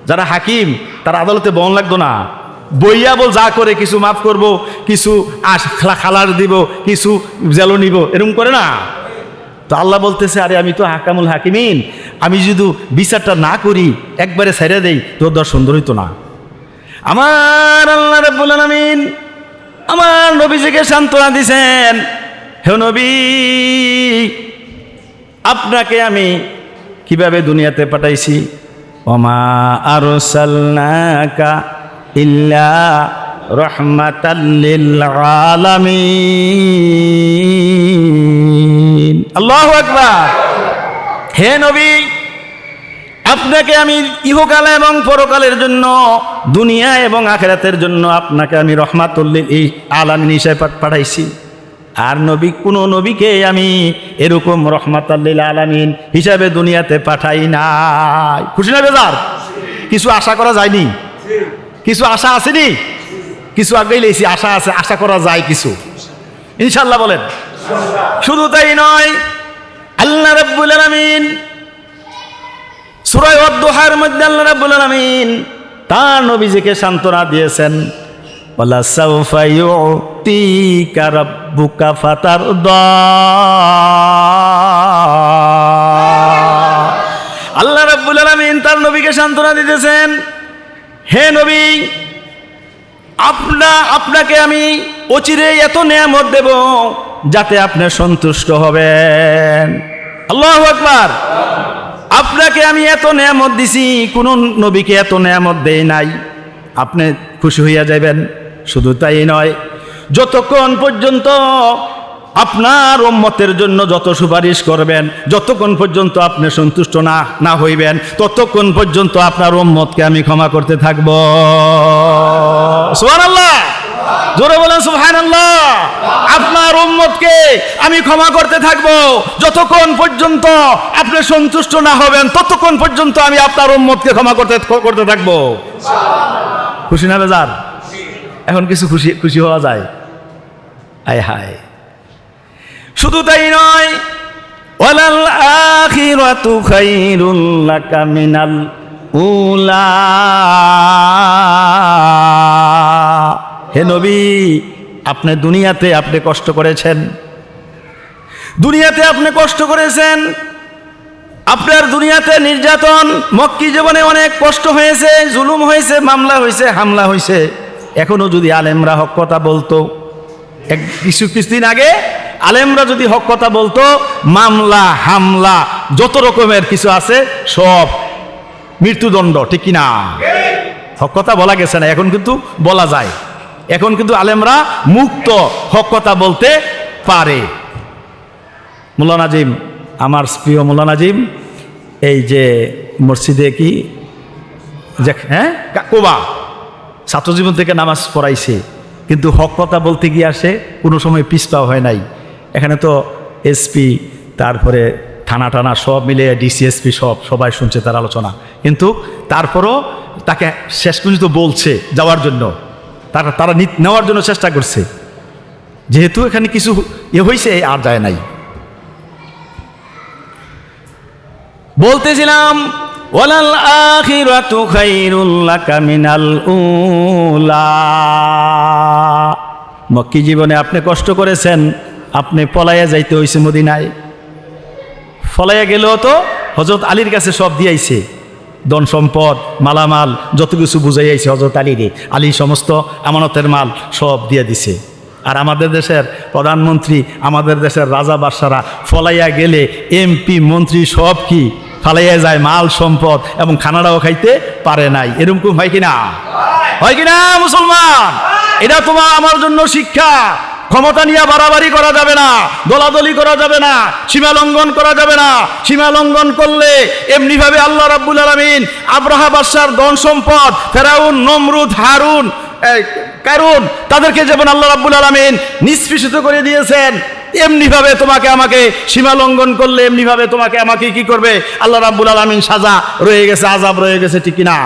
যারা হাকিম তারা আদালতে বন লাগতো না, বইয়া বল যা করে, কিছু মাফ করব, কিছু খালার দিব, কিছু জেলো নিব, এরকম করে না তো। আল্লাহ বলতেছে, আরে আমি তো হাকামুল হাকিমিন, আমি যদি বিচারটা না করি, একবারে ছেড়ে দেই, তোর দর সুন্দর হইতো না। আমার আল্লাহ রাব্বুল আলামিন আমার নবীজিকে সান্ত্বনা দিছেন, হে নবী, আপনাকে আমি কিভাবে দুনিয়াতে পাঠাইছি, ওমা আরসালনাকা ইল্লা রাহমাতাল লিল আলামিন। আল্লাহু আকবার। হে নবী, আপনাকে আমি ইহকাল এবং পরকালের জন্য, দুনিয়া এবং আখিরাতের জন্য আপনাকে আমি রহমাতুল লিল আলামিন হিসেবে পাঠাইছি। আর নবী, কোন নবীকে আমি এরকম রহমাতুল লিল আলামিন হিসাবে দুনিয়াতে পাঠাই নাই। খুশি না বেজার? কিছু আশা করা যায়নি? কিছু আশা আসেনি? কিছু আগেই লেছি, আশা আছে, আশা করা যায় কিছু, ইনশাআল্লাহ বলেন। শুধু তাই নয়, আল্লাহ রাব্বুল আলামিন সূরা আদ-দুহার মধ্যে আল্লাহ রাব্বুল আলামিন তার নবীজিকে সান্ত্বনা দিয়েছেন, ওয়ালা সাউফা ইউতিকা রাব্বুকা ফাতারদা। দিতেছেন, হে নবী, আপনাকে আমি অচিরেই এত নেয়ামত দেব যাতে আপনি সন্তুষ্ট হবেন। আল্লাহু আকবার। আপনাকে আমি এত নেয়ামত দিছি, কোন নবীকে এত নেয়ামত দেই নাই, আপনি খুশি হইয়া যাবেন। শুধু তাই নয়, যতক্ষণ পর্যন্ত আপনার উম্মতের জন্য যত সুপারিশ করবেন, যতক্ষণ পর্যন্ত আপনি সন্তুষ্ট না হইবেন, ততক্ষণ পর্যন্ত আপনার উম্মতকে আমি ক্ষমা করতে থাকব। সুবহানাল্লাহ, জোরে বলেন সুবহানাল্লাহ। আপনার উম্মতকে আমি ক্ষমা করতে থাকব, যতক্ষণ পর্যন্ত আপনি সন্তুষ্ট না হবেন, ততক্ষণ পর্যন্ত আমি আপনার উম্মতকে ক্ষমা করতে থাকব। খুশি না বেজার? এখন কিছু খুশি হওয়া যায়? আয় হায়। শুধু তাই নয়, ওয়ালাল আখিরাতু খায়রুল লাকা মিনাল উলা। হে নবী, আপনি দুনিয়াতে আপনি কষ্ট করেছেন, আপনার দুনিয়াতে নির্যাতন, মক্কি জীবনে অনেক কষ্ট হয়েছে, জুলুম হয়েছে, মামলা হয়েছে, হামলা হয়েছে। এখনো যদি আলেমরা হক কথা বলতো, কিছুদিন আগে আলেমরা যদি হক কথা বলতো, মামলা হামলা যত রকমের কিছু আছে সব মৃত্যুদণ্ড, ঠিক কিনা? হক কথা বলা গেছে না, এখন কিন্তু বলা যায়। এখন কিন্তু আলেমরা মুক্ত হক কথা বলতে পারে। মোল্লা নাজিম, আমার প্রিয় মোল্লা নাজিম, এই যে মসজিদে কি কোবা ছাত্রজীবন থেকে নামাজ পড়াইছে, কিন্তু হক কথা বলতে গিয়ে আসে কোনো সময় পিছপাও হয় নাই। এখানে তো এসপি, তারপরে থানা সব মিলে ডিসিএসপি সবাই শুনছে তার আলোচনা, কিন্তু তারপরও তাকে শেষ পর্যন্ত বলছে যাওয়ার জন্য, তারা নেওয়ার জন্য চেষ্টা করছে, যেহেতু এখানে কিছু হয়েছে আর যায় নাই। বলতেছিলাম, ওয়ালাল আখিরাতু খায়রুল লাকা মিনাল উলা। মক্কি জীবনে আপনি কষ্ট করেছেন, আপনি পলাইয়া যাইতে হয়েছে মদিনায়। ফলাইয়া গেলেও তো হযরত আলীর কাছে সব দিয়াইছে, ধন সম্পদ মালামাল যত কিছু বুঝাইয়াছে হযরত আলীরে। আলী সমস্ত আমানতের মাল সব দিয়ে দিছে। আর আমাদের দেশের প্রধানমন্ত্রী, আমাদের দেশের রাজা বাদশারা ফলাইয়া গেলে এমপি মন্ত্রী সব কি ফালাইয়া যায়, মাল সম্পদ, এবং খানাটাও খাইতে পারে নাই। এরকম হয় কিনা? হয় কিনা মুসলমান? এটা তোমার আমার জন্য শিক্ষা। ক্ষমতা নিয়ে বাড়াবাড়ি করা যাবে না, দলাদলি করা যাবে না, সীমা লঙ্ঘন করা যাবে না। সীমা লঙ্ঘন করলে এমনিভাবে আল্লাহ রাব্বুল আলামিন আব্রাহা বাদশার ধন সম্পদ, ফেরাউন, নমরুদ, হারুন, কারুন, তাদেরকে যেমন আল্লাহ রাব্বুল আলামিন নিষ্পেষিত করে দিয়েছেন, এমনিভাবে তোমাকে আমাকে সীমা লঙ্ঘন করলে এমনিভাবে তোমাকে আমাকে কি করবে আল্লাহ রাব্বুল আলামিন? সাজা রয়ে গেছে, আযাব রয়ে গেছে, ঠিক কিনা?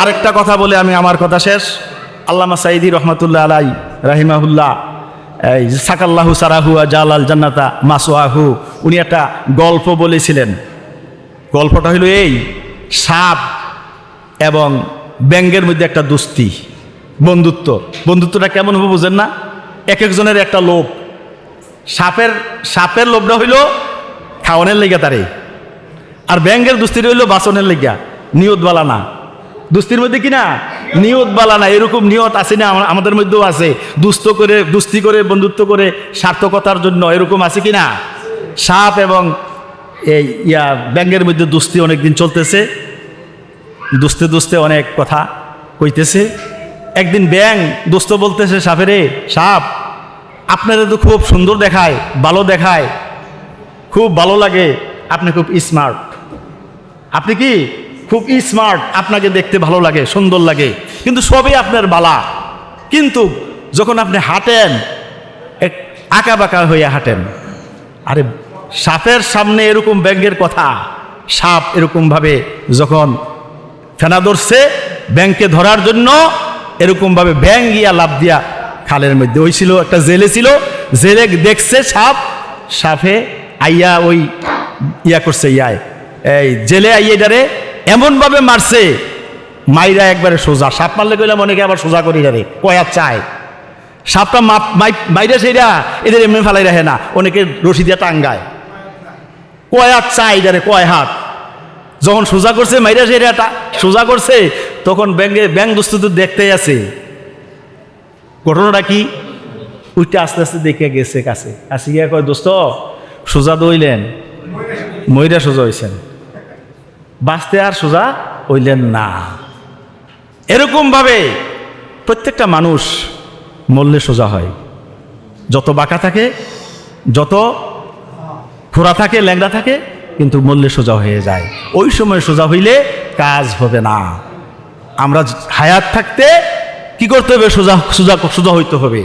আরেকটা কথা বলে আমি আমার কথা শেষ। আল্লামা সাঈদী রহমাতুল্লাহ আলাই রাহিমাহুল্লাহ, এই সাকাল্লাহু সারাহু জালাল জান্নাতা মাসওয়াহু, উনি একটা গল্প বলেছিলেন। গল্পটা হলো এই, সাপ এবং ব্যাঙের মধ্যে একটা দোস্তি, বন্ধুত্বটা কেমন হবে বুঝেন না? এক একজনের একটা লোভ। সাপের লোভটা হইল খাওয়ানোর লেগা তারে, আর ব্যাঙের দোস্তিটা হইল বাসনের লেগা। নিয়ত বালা না, দুস্তির মধ্যে কিনা নিয়ত বালা না। এরকম নিয়ত আছে না? আমাদের মধ্যেও আছে, দুস্তি করে বন্ধুত্ব করে সার্থকতার জন্য, এরকম আছে কিনা? সাপ এবং এই ব্যাঙের মধ্যে দুস্তি অনেকদিন চলতেছে, দুস্তে অনেক কথা কইতেছে। একদিন ব্যাঙ দোস্ত বলতেছে সাপেরে, সাপ আপনারা তো খুব সুন্দর দেখায়, ভালো দেখায়, খুব ভালো লাগে, আপনি খুব স্মার্ট। আপনি কি খুব স্মার্ট, আপনাকে দেখতে ভালো লাগে, সুন্দর লাগে, কিন্তু সবই আপনার বালা। কিন্তু যখন আপনি হাঁটেন এক আঁকা বাঁকা হইয়া হাঁটেন। আরে সাপের সামনে এরকম ব্যাঙের কথা, সাপ এরকমভাবে যখন ফেনা ধরছে ব্যাঙকে ধরার জন্য, এরকমভাবে ব্যাঙ গিয়া লাফ দিয়া খালের মধ্যে। ওই ছিল একটা জেলে ছিল, জেলে দেখছে সাপে আইয়া ওই করছে, এই জেলে আইয়া ডারে এমনভাবে মারছে, মাইরা একবারে সোজা। সাপ মারলে কইলাম অনেকে আবার সোজা করি ডারে কয়া চায়। সাপটা মাইরা সেইরা এদের এমনি ফেলাই রাখে না, অনেকে রশি দিয়া টাঙ্গায়, কয়া চায় ডারে কয় হাত। যখন সোজা করছে মাইরা সেরাটা সোজা করছে, তখন ব্যাং দোস্ত তো দেখতেই আছে। ঘটনাটা কি? উইটা আস্তে আস্তে দেখে গেছে কাছে, কাছে গিয়া কয়, দোস্ত সোজা দইলেন, মইরা সোজা হইছেন, বাঁচতে আর সোজা হইলেন না। এরকম ভাবে প্রত্যেকটা মানুষ মরলে সোজা হয়। যত বাঁকা থাকে, যত খোঁড়া থাকে, ল্যাংড়া থাকে, কিন্তু মরলে সোজা হয়ে যায়। ওই সময় সোজা হইলে কাজ হবে না। আমরা হায়াত থাকতে কি করতে হবে? সোজা সোজা সোজা হইতে হবে।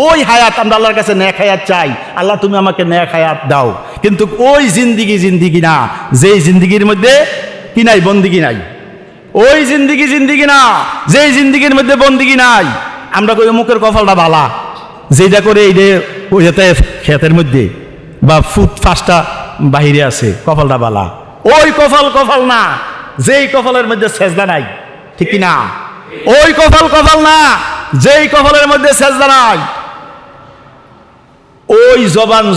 ওই হায়াত আমরা আল্লাহর কাছে নেক হায়াত চাই, আল্লাহ তুমি আমাকে নেক হায়াত দাও, কিন্তু ওই জিন্দিগি না যেই জিন্দিগির মধ্যে কি নাই? বন্দিগি নাই। ওই জিন্দিগি না যেই জিন্দিগির মধ্যে বন্দিগি নাই। আমরা কই মুখের কপালটা বালা, যেটা করে এই যে ওই ক্ষেতের মধ্যে বা ফুট ফাঁসটা বাহিরে আছে, কপালটা বালা। ওই কপাল না যেই কপালের মধ্যে সেজদা নাই, ঠিক কি না? ওই কপাল না যেই কপালের মধ্যে সেজদা নাই। ওই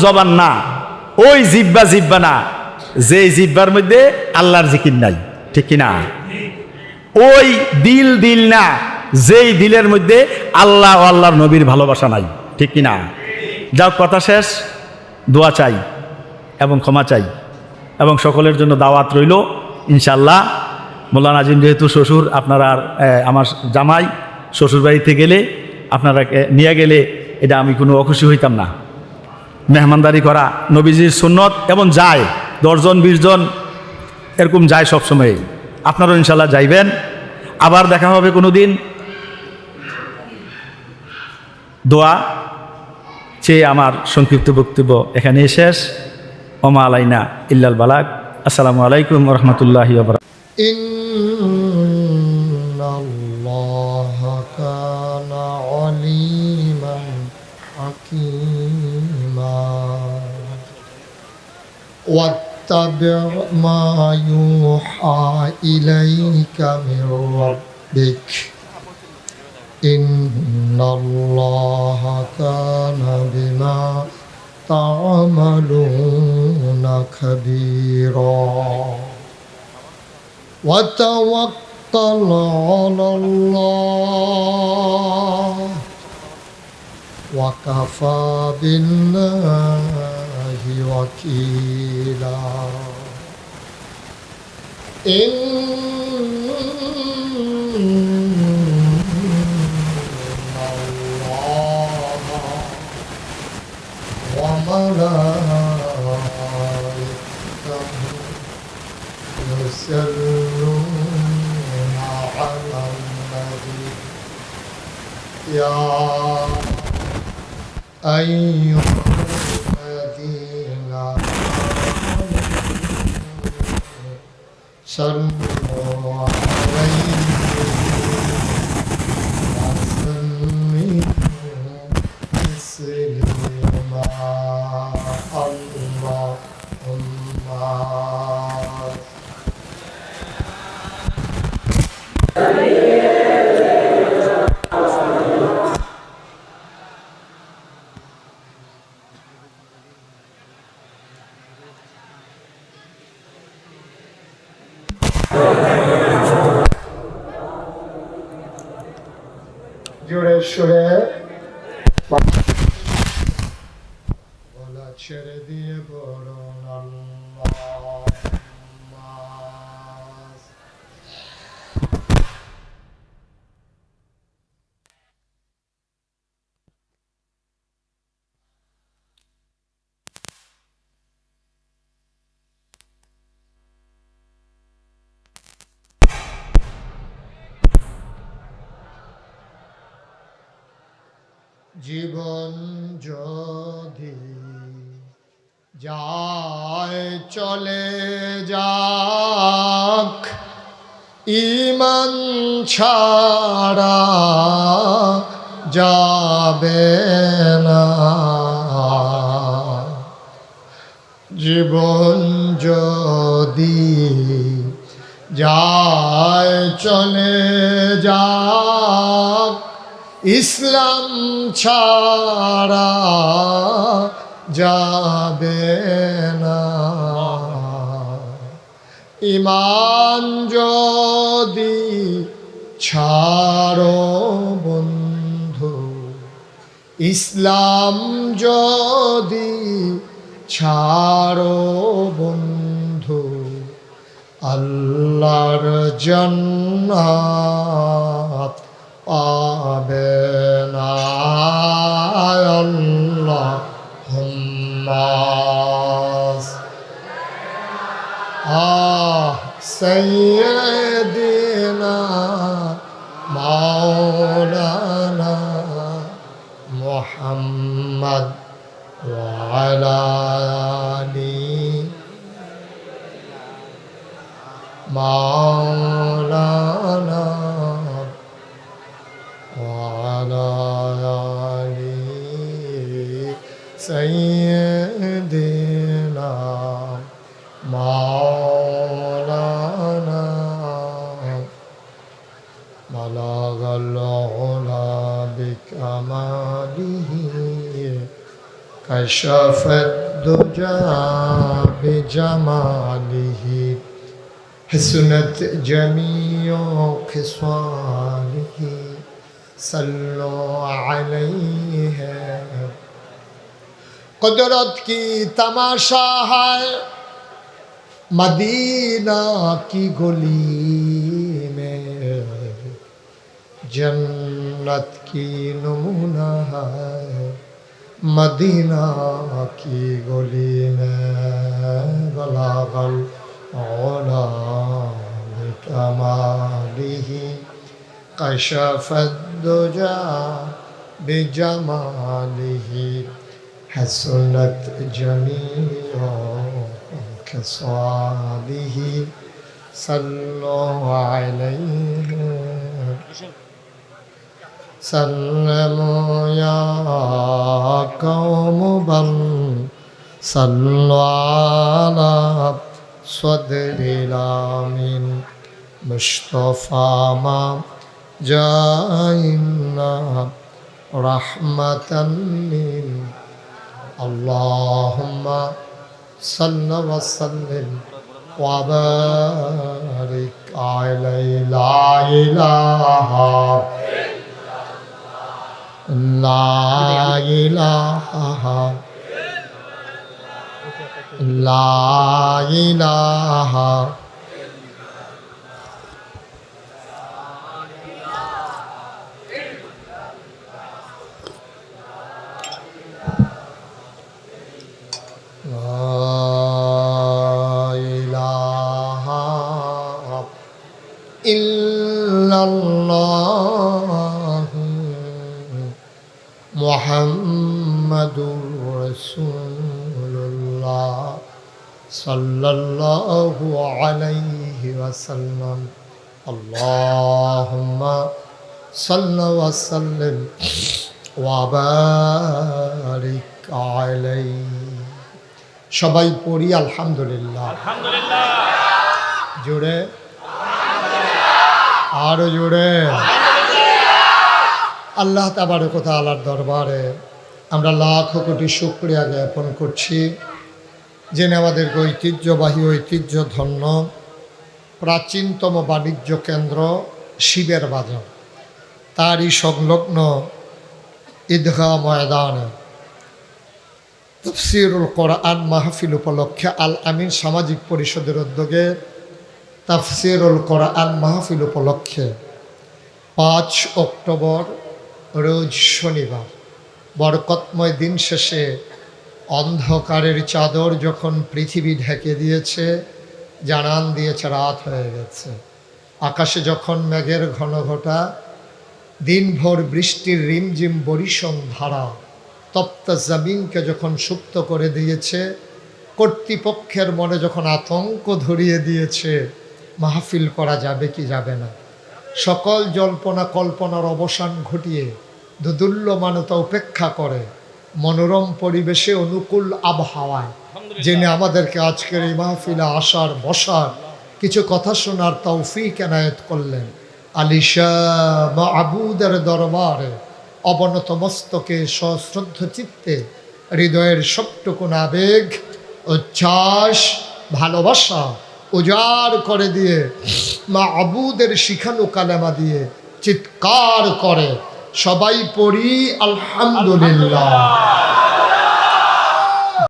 জবান না, ওই জিব্বা না যেই জিব্বার মধ্যে আল্লাহর জিকির নাই, ঠিক কি না? ওই দিল না যেই দিলের মধ্যে আল্লাহ ও আল্লাহর নবীর ভালোবাসা নাই, ঠিক কি না? যাও, কথা শেষ। দোয়া চাই এবং ক্ষমা চাই এবং সকলের জন্য দাওয়াত রইল ইনশাল্লাহ। মোল্লা নাজিম যেহেতু শ্বশুর, আপনারা আমার জামাই, শ্বশুর বাড়িতে গেলে আপনারা নিয়ে গেলে এটা আমি কোনো অখুশি হইতাম না। মেহমানদারি করা নবীজির সুন্নত, এবং যায় 10 জন 20 জন এরকম যায় সবসময়। আপনারাও ইনশাল্লাহ যাইবেন। আবার দেখা হবে কোনো দিন। দোয়া চেয়ে আমার সংক্ষিপ্ত বক্তব্য এখানে শেষ। ওমা আলাইনা ইল্লাল বালাগ। আসসালামু আলাইকুম ওয়া রাহমাতুল্লাহি ওয়া বারাকাতুহু। ইন্নাল্লাহা কানা আলিমান হাকীমা ওয়াত্তাবি' মা ইউহা ইলাইকা মির রাব্বিক ইন্নাল্লাহা কানা বিমা তা'মালুনা খাবীরা ওয়া তাওয়াক্কাল আলাল্লাহ ওয়া কাফা বিল্লাহি ওয়াকিলা। وملائكته يصلون على النبي يا أيها الذين آمنوا صلوا عليه وسلموا تسليما. اللهم জোরে সুরে গলা ছেড়ে দিয়ে বলুন আল্লাহুম্মা। জীবন যদি যায় চলে যাক, ঈমান ছাড়া যাবে না। জীবন যদি যায় চলে যাক, ইসলাম ছাড়া যাবে না। ইমান যদি ছাড়ো বন্ধু, ইসলাম যদি ছাড়ো বন্ধু, আল্লাহর জান্নাত পাবে না। আল্লাহুম্মা সাইয়্যিদিনা মাওলানা মুহাম্মদ ওয়া আলা আলিহি মাওলানা ওয়া আলা আলিহি সাইয়্যিদিনা মাওলানা বালাগাল উলা বিকামালিহি কাশাফাদ দুজা বিজামালিহি حسنت جميع خصاله صلوا عليه قدرت کی تماشا ہے مدینہ کی گلی میں جنت کی نمونہ ہے مدینہ کی گلی میں بلغ العلا بکمالہ کشف الدجى بجمالہ حسنت جميع خصاله صلوا عليه سلموا يا قوم بل صلوا على صدر الامين مصطفى ما جاءنا رحمة لل اللهم صل وسلم وبارك عليه لا إله لا إله لا إله ইল্লাল্লাহ মুহাম্মাদুর রাসূলুল্লাহ সাল্লাল্লাহু আলাইহি ওয়াসাল্লাম আল্লাহুম্মা সাল্লি ওয়া সাল্লিম ওয়া বারিক আলাইহি। সবাই পড়ি আলহামদুলিল্লাহ। আলহামদুলিল্লাহ। জোরে আরো জোরে। আল্লাহ তাবারক ওয়া তাআলার দরবারে আমরা লাখ কোটি শুকরিয়া জ্ঞাপন করছি, যিনি আমাদেরকে ঐতিহ্যবাহী ঐতিহ্যধন্য প্রাচীনতম বাণিজ্য কেন্দ্র শিবের বাজার তারই সংলগ্ন ঈদগাহ ময়দানে তাফসীরুল কোরআন মাহফিল উপলক্ষে আল আমিন সামাজিক পরিষদের উদ্যোগে তাফসীরুল কোরআন মাহফিল উপলক্ষে 5 অক্টোবর রোজ শনিবার বরকতময় দিন শেষে অন্ধকারের চাদর যখন পৃথিবী ঢেকে দিয়েছে, জানান দিয়েছে রাত হয়ে গেছে, আকাশে যখন মেঘের ঘনঘটা, দিনভর বৃষ্টির রিমঝিম বরিশন ধারা তপ্ত জমিনকে যখন সুপ্ত করে দিয়েছে, কর্তৃপক্ষের মনে যখন আতঙ্ক ধরিয়ে দিয়েছে মাহফিল করা যাবে কি যাবে না, সকল জল্পনা কল্পনার অবসান ঘটিয়ে দুদুল্যমানতা উপেক্ষা করে মনোরম পরিবেশে অনুকূল আবহাওয়ায় যিনি আমাদেরকে আজকের এই মাহফিলে আসার বসার কিছু কথা শোনার তৌফিক এনায়েত করলেন, আলিশা মাবুদের দরবারে অবনত মস্তকে সশ্রদ্ধ চিত্তে হৃদয়ের সবটুকুন আবেগ, উচ্ছ্বাস, ভালোবাসা উজাড় করে দিয়ে মাবুদের শিখানো কালেমা দিয়ে চিৎকার করে সবাই পড়ি আলহামদুলিল্লাহ।